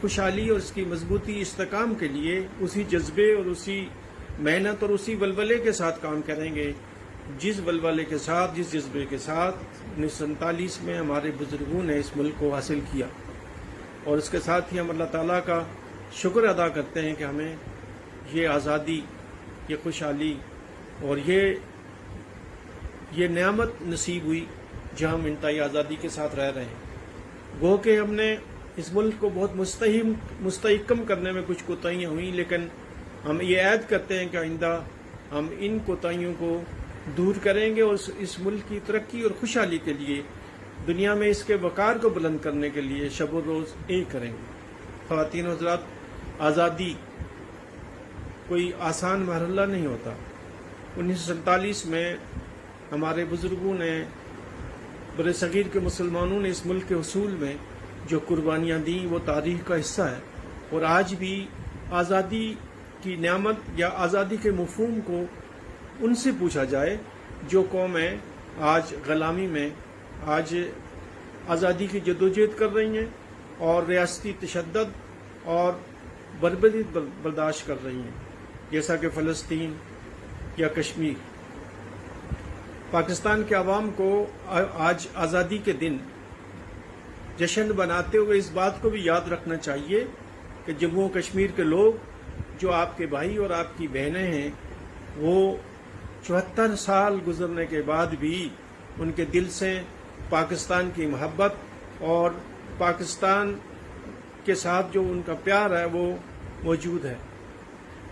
خوشحالی اور اس کی مضبوطی، استحکام کے لیے اسی جذبے اور اسی محنت اور اسی ولولے کے ساتھ کام کریں گے جس ولولے کے ساتھ، جس جذبے کے ساتھ 1947 میں ہمارے بزرگوں نے اس ملک کو حاصل کیا. اور اس کے ساتھ ہی ہم اللہ تعالیٰ کا شکر ادا کرتے ہیں کہ ہمیں یہ آزادی، یہ خوشحالی اور یہ نعمت نصیب ہوئی جہاں ہم انتہائی آزادی کے ساتھ رہ رہے ہیں. گو کہ ہم نے اس ملک کو بہت مستحکم کرنے میں کچھ کوتاہیاں ہوئیں، لیکن ہم یہ عہد کرتے ہیں کہ آئندہ ہم ان کوتاہیوں کو دور کریں گے اور اس ملک کی ترقی اور خوشحالی کے لیے، دنیا میں اس کے وقار کو بلند کرنے کے لیے شب و روز ایک کریں گے. خواتین و حضرات، آزادی کوئی آسان مرحلہ نہیں ہوتا. 1947 میں ہمارے بزرگوں نے، بر صغیر کے مسلمانوں نے اس ملک کے حصول میں جو قربانیاں دیں وہ تاریخ کا حصہ ہے. اور آج بھی آزادی کی نعمت یا آزادی کے مفہوم کو ان سے پوچھا جائے جو قومیں آج غلامی میں، آج آزادی کی جدوجہد کر رہی ہیں اور ریاستی تشدد اور بربری برداشت کر رہی ہیں، جیسا کہ فلسطین یا کشمیر. پاکستان کے عوام کو آج آزادی کے دن جشن بناتے ہوئے اس بات کو بھی یاد رکھنا چاہیے کہ جموں و کشمیر کے لوگ جو آپ کے بھائی اور آپ کی بہنیں ہیں، وہ 74 سال گزرنے کے بعد بھی ان کے دل سے پاکستان کی محبت اور پاکستان کے ساتھ جو ان کا پیار ہے وہ موجود ہے.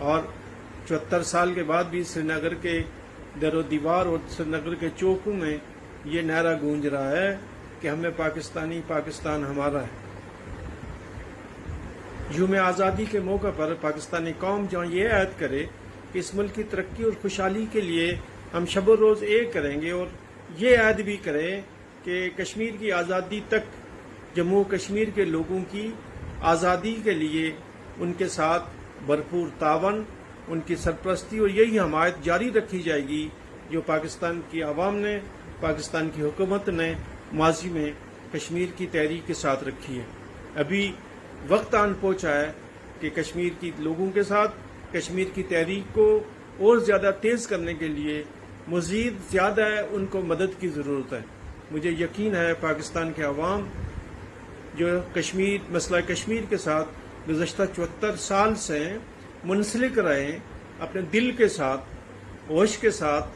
اور 74 سال کے بعد بھی سری نگر کے در و دیوار اور سری نگر کے چوکوں میں یہ نعرہ گونج رہا ہے کہ ہمیں پاکستانی، پاکستان ہمارا ہے. یوم آزادی کے موقع پر پاکستانی قوم جہاں یہ عہد کرے کہ اس ملک کی ترقی اور خوشحالی کے لیے ہم شب و روز ایک کریں گے، اور یہ عہد بھی کریں کہ کشمیر کی آزادی تک، جموں و کشمیر کے لوگوں کی آزادی کے لیے ان کے ساتھ بھرپور تعاون، ان کی سرپرستی اور یہی حمایت جاری رکھی جائے گی جو پاکستان کی عوام نے، پاکستان کی حکومت نے ماضی میں کشمیر کی تحریک کے ساتھ رکھی ہے. ابھی وقت آن پہنچا ہے کہ کشمیر کی لوگوں کے ساتھ کشمیر کی تحریک کو اور زیادہ تیز کرنے کے لیے مزید زیادہ ان کو مدد کی ضرورت ہے. مجھے یقین ہے پاکستان کے عوام جو مسئلہ کشمیر کے ساتھ گزشتہ 74 سال سے منسلک رہے، اپنے دل کے ساتھ، ہوش کے ساتھ،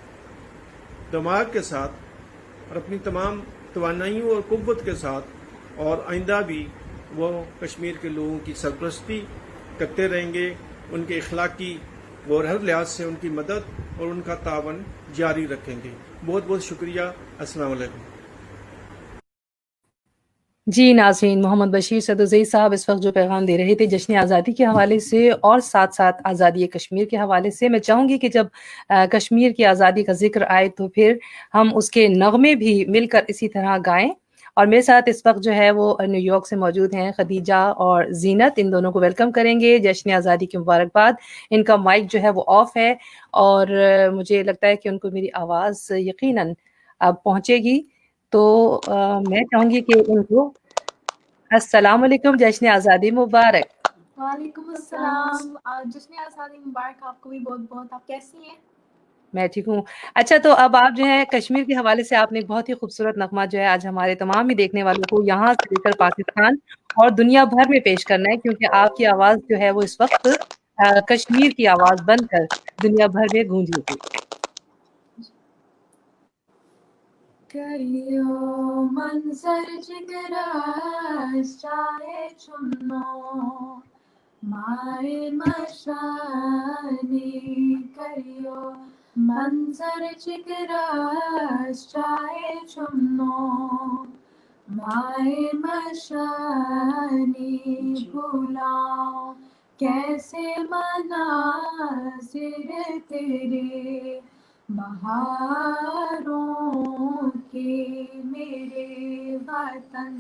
دماغ کے ساتھ اور اپنی تمام توانائیوں اور قوت کے ساتھ، اور آئندہ بھی وہ کشمیر کے لوگوں کی سرپرستی کرتے رہیں گے. ان کے اخلاقی اور ہر لحاظ سے ان کی مدد اور ان کا تعاون جاری رکھیں گے. بہت بہت شکریہ. السلام علیکم. جی ناظرین، محمد بشیر صدوزئی صاحب اس وقت جو پیغام دے رہے تھے جشن آزادی کے حوالے سے اور ساتھ ساتھ آزادی کشمیر کے حوالے سے. میں چاہوں گی کہ جب کشمیر کی آزادی کا ذکر آئے تو پھر ہم اس کے نغمے بھی مل کر اسی طرح گائیں. اور میرے ساتھ اس وقت جو ہے وہ نیو یارک سے موجود ہیں خدیجہ اور زینت. ان دونوں کو ویلکم کریں گے. جشن آزادی کی مبارکباد. ان کا مائک جو ہے وہ آف ہے اور مجھے لگتا ہے کہ ان کو میری آواز یقیناً اب پہنچے گی. تو میں چاہوں گی کہ ان کو السلام علیکم، جشن آزادی مبارک. وعلیکم السلام، جشن آزادی مبارک آپ کو بھی بہت بہت. آپ کیسی ہیں؟ میں ٹھیک ہوں. اچھا، تو اب آپ جو ہے کشمیر کے حوالے سے آپ نے ایک بہت ہی خوبصورت نغمہ جو ہے آج ہمارے تمام ہی دیکھنے والوں کو یہاں سے لے کر پاکستان اور دنیا بھر میں پیش کرنا ہے، کیونکہ آپ کی آواز جو ہے وہ اس وقت کشمیر کی آواز بن کر دنیا بھر میں گونجے گی. کریو منظر جگراش چاہے چنو مائے مشانی، کریو منظر جگراش چاہے چنو مائے مشانی، بھولاؤ کیسے مناظر تیرے بہاروں کے، میرے وطن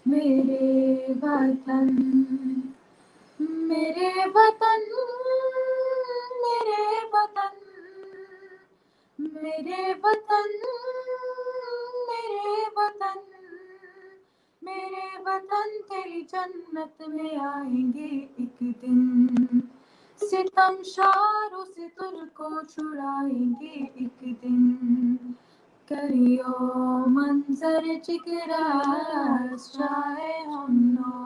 میرے وطن میرے وطن میرے وطن میرے وطن میرے وطن میرے وطن تیری جنت میں آئیں گے ایک دن، ستم شاروں سے تجھ کو چھڑائیں گے ایک دن، کریو منظر جگراس جائے ہم نو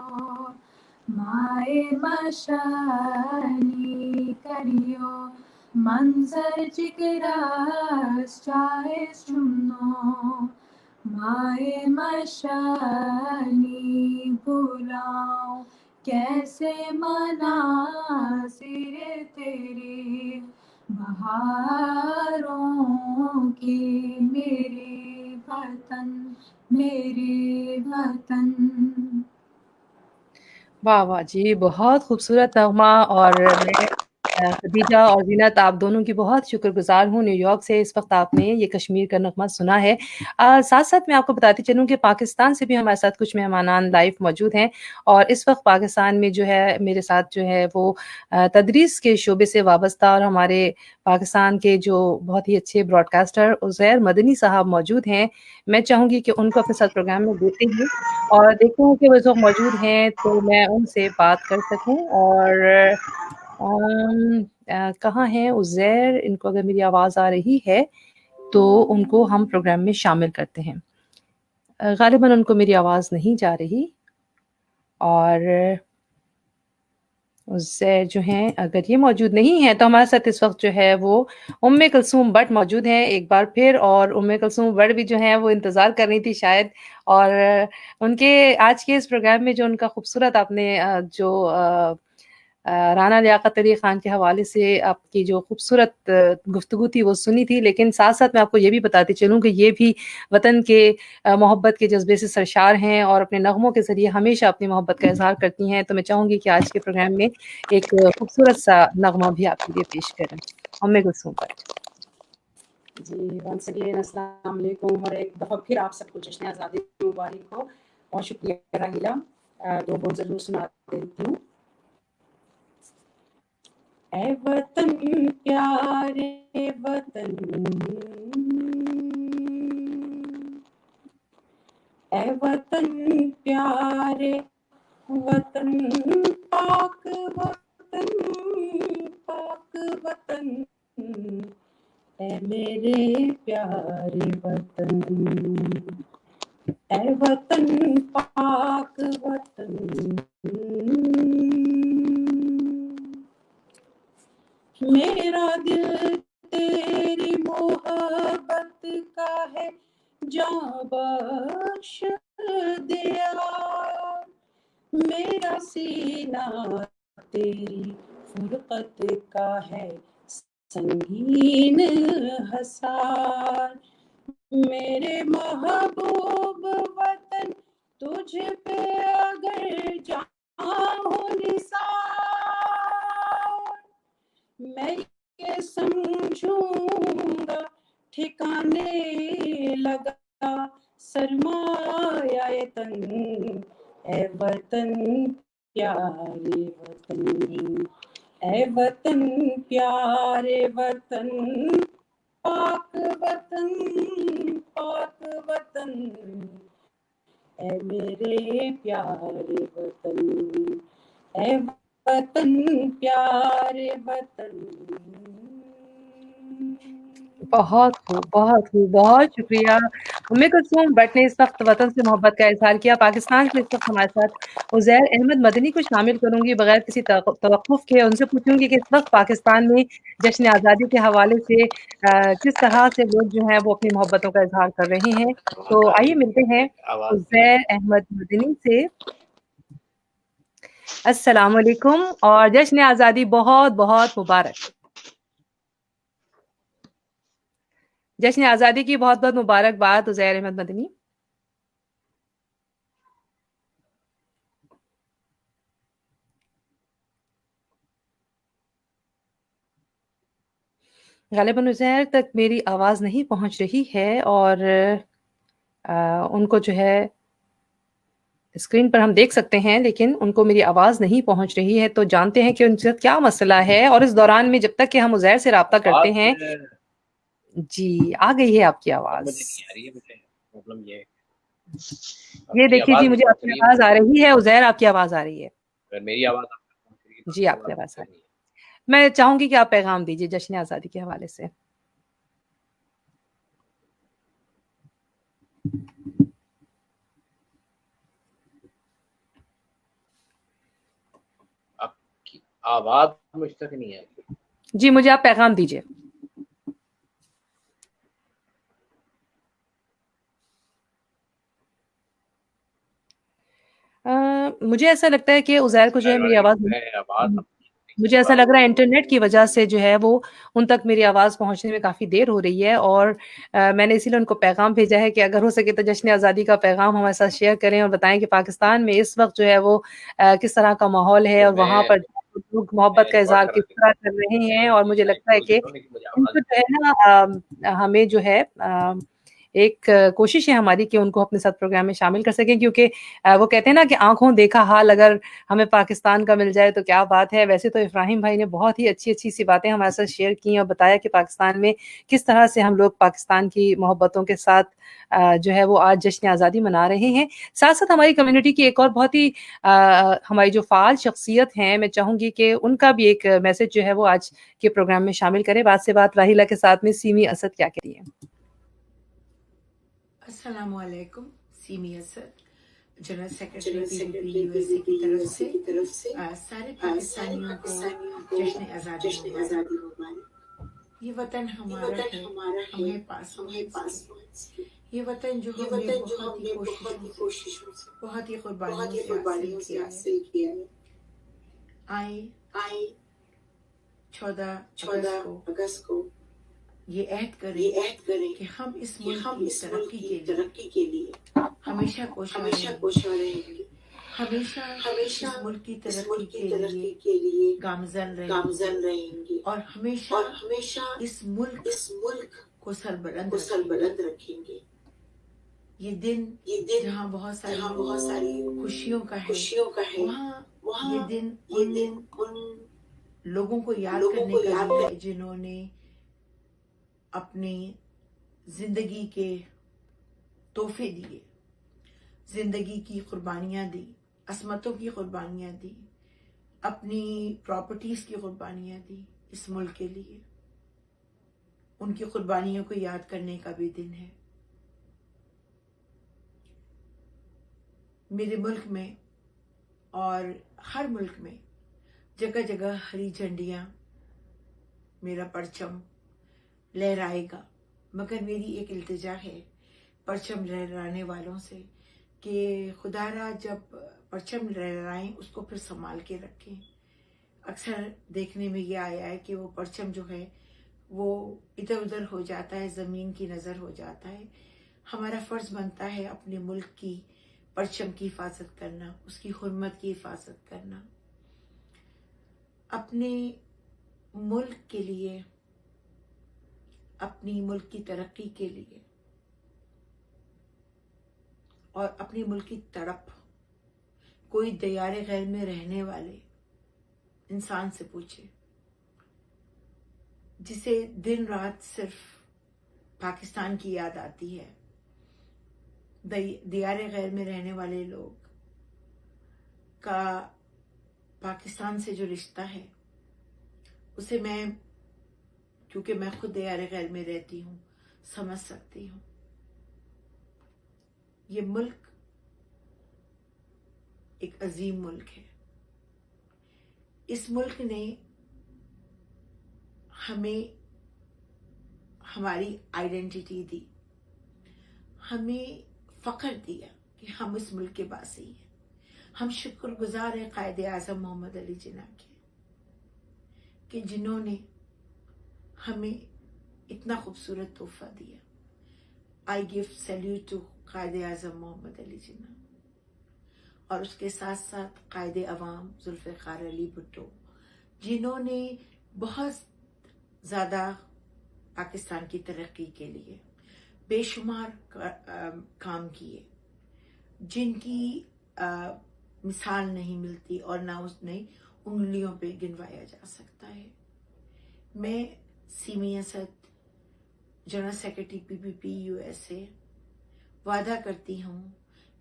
مائے مشانی، کریو منظر جگراس جائے سنو مائے مشانی، بھولاؤں کیسے مناظر تیرے بہاروں کے، میرے وطن میرے وطن۔ واہ واہ جی، بہت خوبصورت نغمہ، اور میں خدیجہ اور زینت آپ دونوں کی بہت شکر گزار ہوں۔ نیو یارک سے اس وقت آپ نے یہ کشمیر کا نغمہ سنا ہے۔ ساتھ ساتھ میں آپ کو بتاتی چلوں کہ پاکستان سے بھی ہمارے ساتھ کچھ مہمانان لائیو موجود ہیں، اور اس وقت پاکستان میں جو ہے میرے ساتھ جو ہے وہ تدریس کے شعبے سے وابستہ اور ہمارے پاکستان کے جو بہت ہی اچھے براڈ کاسٹر عزیر مدنی صاحب موجود ہیں۔ میں چاہوں گی کہ ان کو اپنے ساتھ پروگرام میں دیتے ہیں اور دیکھتے ہیں کہ وہ اس وقت موجود ہیں تو میں ان سے بات کر سکوں۔ اور کہاں ہیں عزیر؟ ان کو اگر میری آواز آ رہی ہے تو ان کو ہم پروگرام میں شامل کرتے ہیں۔ غالباً ان کو میری آواز نہیں جا رہی، اور عزیر جو ہیں اگر یہ موجود نہیں ہیں تو ہمارے ساتھ اس وقت جو ہے وہ کلثوم بٹ موجود ہیں ایک بار پھر، اور کلثوم بٹ بھی جو ہیں وہ انتظار کر رہی تھی شاید، اور ان کے آج کے اس پروگرام میں جو ان کا خوبصورت آپ نے جو رانا لیاقت علی خان کے حوالے سے آپ کی جو خوبصورت گفتگو تھی وہ سنی تھی، لیکن ساتھ ساتھ میں آپ کو یہ بھی بتاتی چلوں کہ یہ بھی وطن کے محبت کے جذبے سے سرشار ہیں اور اپنے نغموں کے ذریعے ہمیشہ اپنی محبت کا اظہار کرتی ہیں۔ تو میں چاہوں گی کہ آج کے پروگرام میں ایک خوبصورت سا نغمہ بھی آپ کے لیے پیش کریں۔ کلثوم بٹ جی، ونس اگین السلام علیکم، اور ایک دفعہ پھر آپ سب کو جشن آزادی مبارک ہو۔ بہت شکریہ راہیلہ، دو بول ضرور سنا دیتی ہوں۔ اے وطن پیارے وطن، اے وطن پیارے وطن، پاک وطن پاک وطن، اے میرے پیارے وطن، اے وطن پاک وطن، میرا دل تیری محبت کا ہے جاں بخش دیا، میرا سینہ تیری فرقت کا ہے سنگین حصار، میرے محبوب وطن تجھ پہ اگر جاں ہو نثار، میں یہ سمجھوں گا ٹھکانے لگا سرمایہ تن، اے وطن پیارے وطن، اے وطن پیارے وطن، پاک وطن پاک وطن، اے میرے پیارے وطن، اے وطن پیارے وطن۔ بہت خوب، بہت خوب، بہت شکریہ کلثوم بٹ نے اس وقت وطن سے محبت کا اظہار کیا۔ پاکستان سے اس وقت ہمارے ساتھ عزیر احمد مدنی کو شامل کروں گی بغیر کسی توقف کے، ان سے پوچھوں گی کہ اس وقت پاکستان میں جشن آزادی کے حوالے سے کس طرح سے لوگ جو ہیں وہ اپنی محبتوں کا اظہار کر رہے ہیں۔ تو آئیے ملتے ہیں عزیر احمد مدنی سے۔ السلام علیکم اور جشن آزادی بہت بہت مبارک۔ جشن آزادی کی بہت بہت مبارکباد عزیر احمد مدنی۔ غالباً عزیر تک میری آواز نہیں پہنچ رہی ہے، اور ان کو جو ہے اسکرین پر ہم دیکھ سکتے ہیں لیکن ان کو میری آواز نہیں پہنچ رہی ہے، تو جانتے ہیں کہ ان سے کیا مسئلہ ہے، اور اس دوران میں جب تک کہ ہم عزیر سے رابطہ کرتے ہیں۔ جی آ گئی ہے آپ کی آواز۔ یہ دیکھیے جی مجھے آپ کی آواز آ رہی ہے، عزیر آپ کی آواز آ رہی ہے. میری آواز جی آپ کی آواز آ رہی ہے. میں چاہوں گی کہ آپ پیغام دیجیے جشن آزادی کے حوالے سے. آپ کی آواز مجھ تک نہیں ہے. جی مجھے آپ پیغام دیجیے. مجھے ایسا لگتا ہے کہ عزیر کو جو ہے میری آواز مجھے ایسا لگ رہا ہے انٹرنیٹ کی وجہ سے جو ہے وہ ان تک میری آواز پہنچنے میں کافی دیر ہو رہی ہے، اور میں نے اسی لیے ان کو پیغام بھیجا ہے کہ اگر ہو سکے تو جشن آزادی کا پیغام ہمارے ساتھ شیئر کریں اور بتائیں کہ پاکستان میں اس وقت جو ہے وہ کس طرح کا ماحول ہے اور وہاں پر لوگ محبت کا اظہار کس طرح کر رہے ہیں. اور مجھے لگتا ہے کہ ان کو جو ہے نا ہمیں جو ہے ایک کوشش ہے ہماری کہ ان کو اپنے ساتھ پروگرام میں شامل کر سکیں، کیونکہ وہ کہتے ہیں نا کہ آنکھوں دیکھا حال اگر ہمیں پاکستان کا مل جائے تو کیا بات ہے. ویسے تو ابراہیم بھائی نے بہت ہی اچھی اچھی سی باتیں ہمارے ساتھ شیئر کی اور بتایا کہ پاکستان میں کس طرح سے ہم لوگ پاکستان کی محبتوں کے ساتھ جو ہے وہ آج جشن آزادی منا رہے ہیں. ساتھ ساتھ ہماری کمیونٹی کی ایک اور بہت ہی ہماری جو فعال شخصیت ہیں، میں چاہوں گی کہ ان کا بھی ایک میسج جو ہے وہ آج کے پروگرام میں شامل کریں. بات سے بات راہیلہ کے ساتھ میں سیمی اسد کیا کہتی ہیں. السلام علیکم. Semi Asad general secretary P U S اے کی طرف سے سارے پاکستانیوں کو جشن آزادی مبارک. یہ وطن ہمارا ہے، ہمیں پاس یہ وطن جو ہم نے بہت ہی کوششوں سے بہت ہی قربانیوں سے حاصل کیا ہے. آئے 14 اگست کو یہ عہد کریں کہ ہم اس ملک کی ترقی کے لیے ہمیشہ کوشاں رہیں گے، ہمیشہ اس ملک کی ترقی کے لیے گامزن رہیں گے، اور ہمیشہ اس ملک کو سربلند رکھیں گے. یہ دن جہاں بہت ساری خوشیوں کا ہے، وہاں یہ دن ان لوگوں کو یاد کرنے کا بھی ہے جنہوں نے اپنی زندگی کے تحفے دیے، زندگی کی قربانیاں دی، عصمتوں کی قربانیاں دی، اپنی پراپرٹیز کی قربانیاں دی اس ملک کے لیے. ان کی قربانیوں کو یاد کرنے کا بھی دن ہے. میرے ملک میں اور ہر ملک میں جگہ جگہ ہری جھنڈیاں، میرا پرچم لہرائے گا. مگر میری ایک التجا ہے پرچم لہرانے والوں سے کہ خدا را جب پرچم لہرائیں اس کو پھر سنبھال کے رکھیں. اکثر دیکھنے میں یہ آیا ہے کہ وہ پرچم جو ہے وہ ادھر ادھر ہو جاتا ہے، زمین کی نظر ہو جاتا ہے. ہمارا فرض بنتا ہے اپنے ملک کی پرچم کی حفاظت کرنا، اس کی حرمت کی حفاظت کرنا. اپنے ملک کے لیے، اپنی ملک کی ترقی کے لیے اور اپنی ملک کی تڑپ کوئی دیار غیر میں رہنے والے انسان سے پوچھے، جسے دن رات صرف پاکستان کی یاد آتی ہے. دیار غیر میں رہنے والے لوگ کا پاکستان سے جو رشتہ ہے اسے میں، کیونکہ میں خود دیار غیر میں رہتی ہوں، سمجھ سکتی ہوں. یہ ملک ایک عظیم ملک ہے. اس ملک نے ہمیں ہماری آئیڈینٹی دی، ہمیں فخر دیا کہ ہم اس ملک کے باسی ہیں. ہم شکر گزار ہیں قائد اعظم محمد علی جناح کے کہ جنہوں نے ہمیں اتنا خوبصورت تحفہ دیا. آئی give salute to Quaid Azam محمد علی جناح، اور اس کے ساتھ ساتھ قائد عوام ذوالفقار علی بھٹو، جنہوں نے بہت زیادہ پاکستان کی ترقی کے لیے بے شمار کام کیے، جن کی مثال نہیں ملتی اور نہ انہیں انگلیوں پہ گنوایا جا سکتا ہے. میں semi Asad general secretary P U S اے وعدہ کرتی ہوں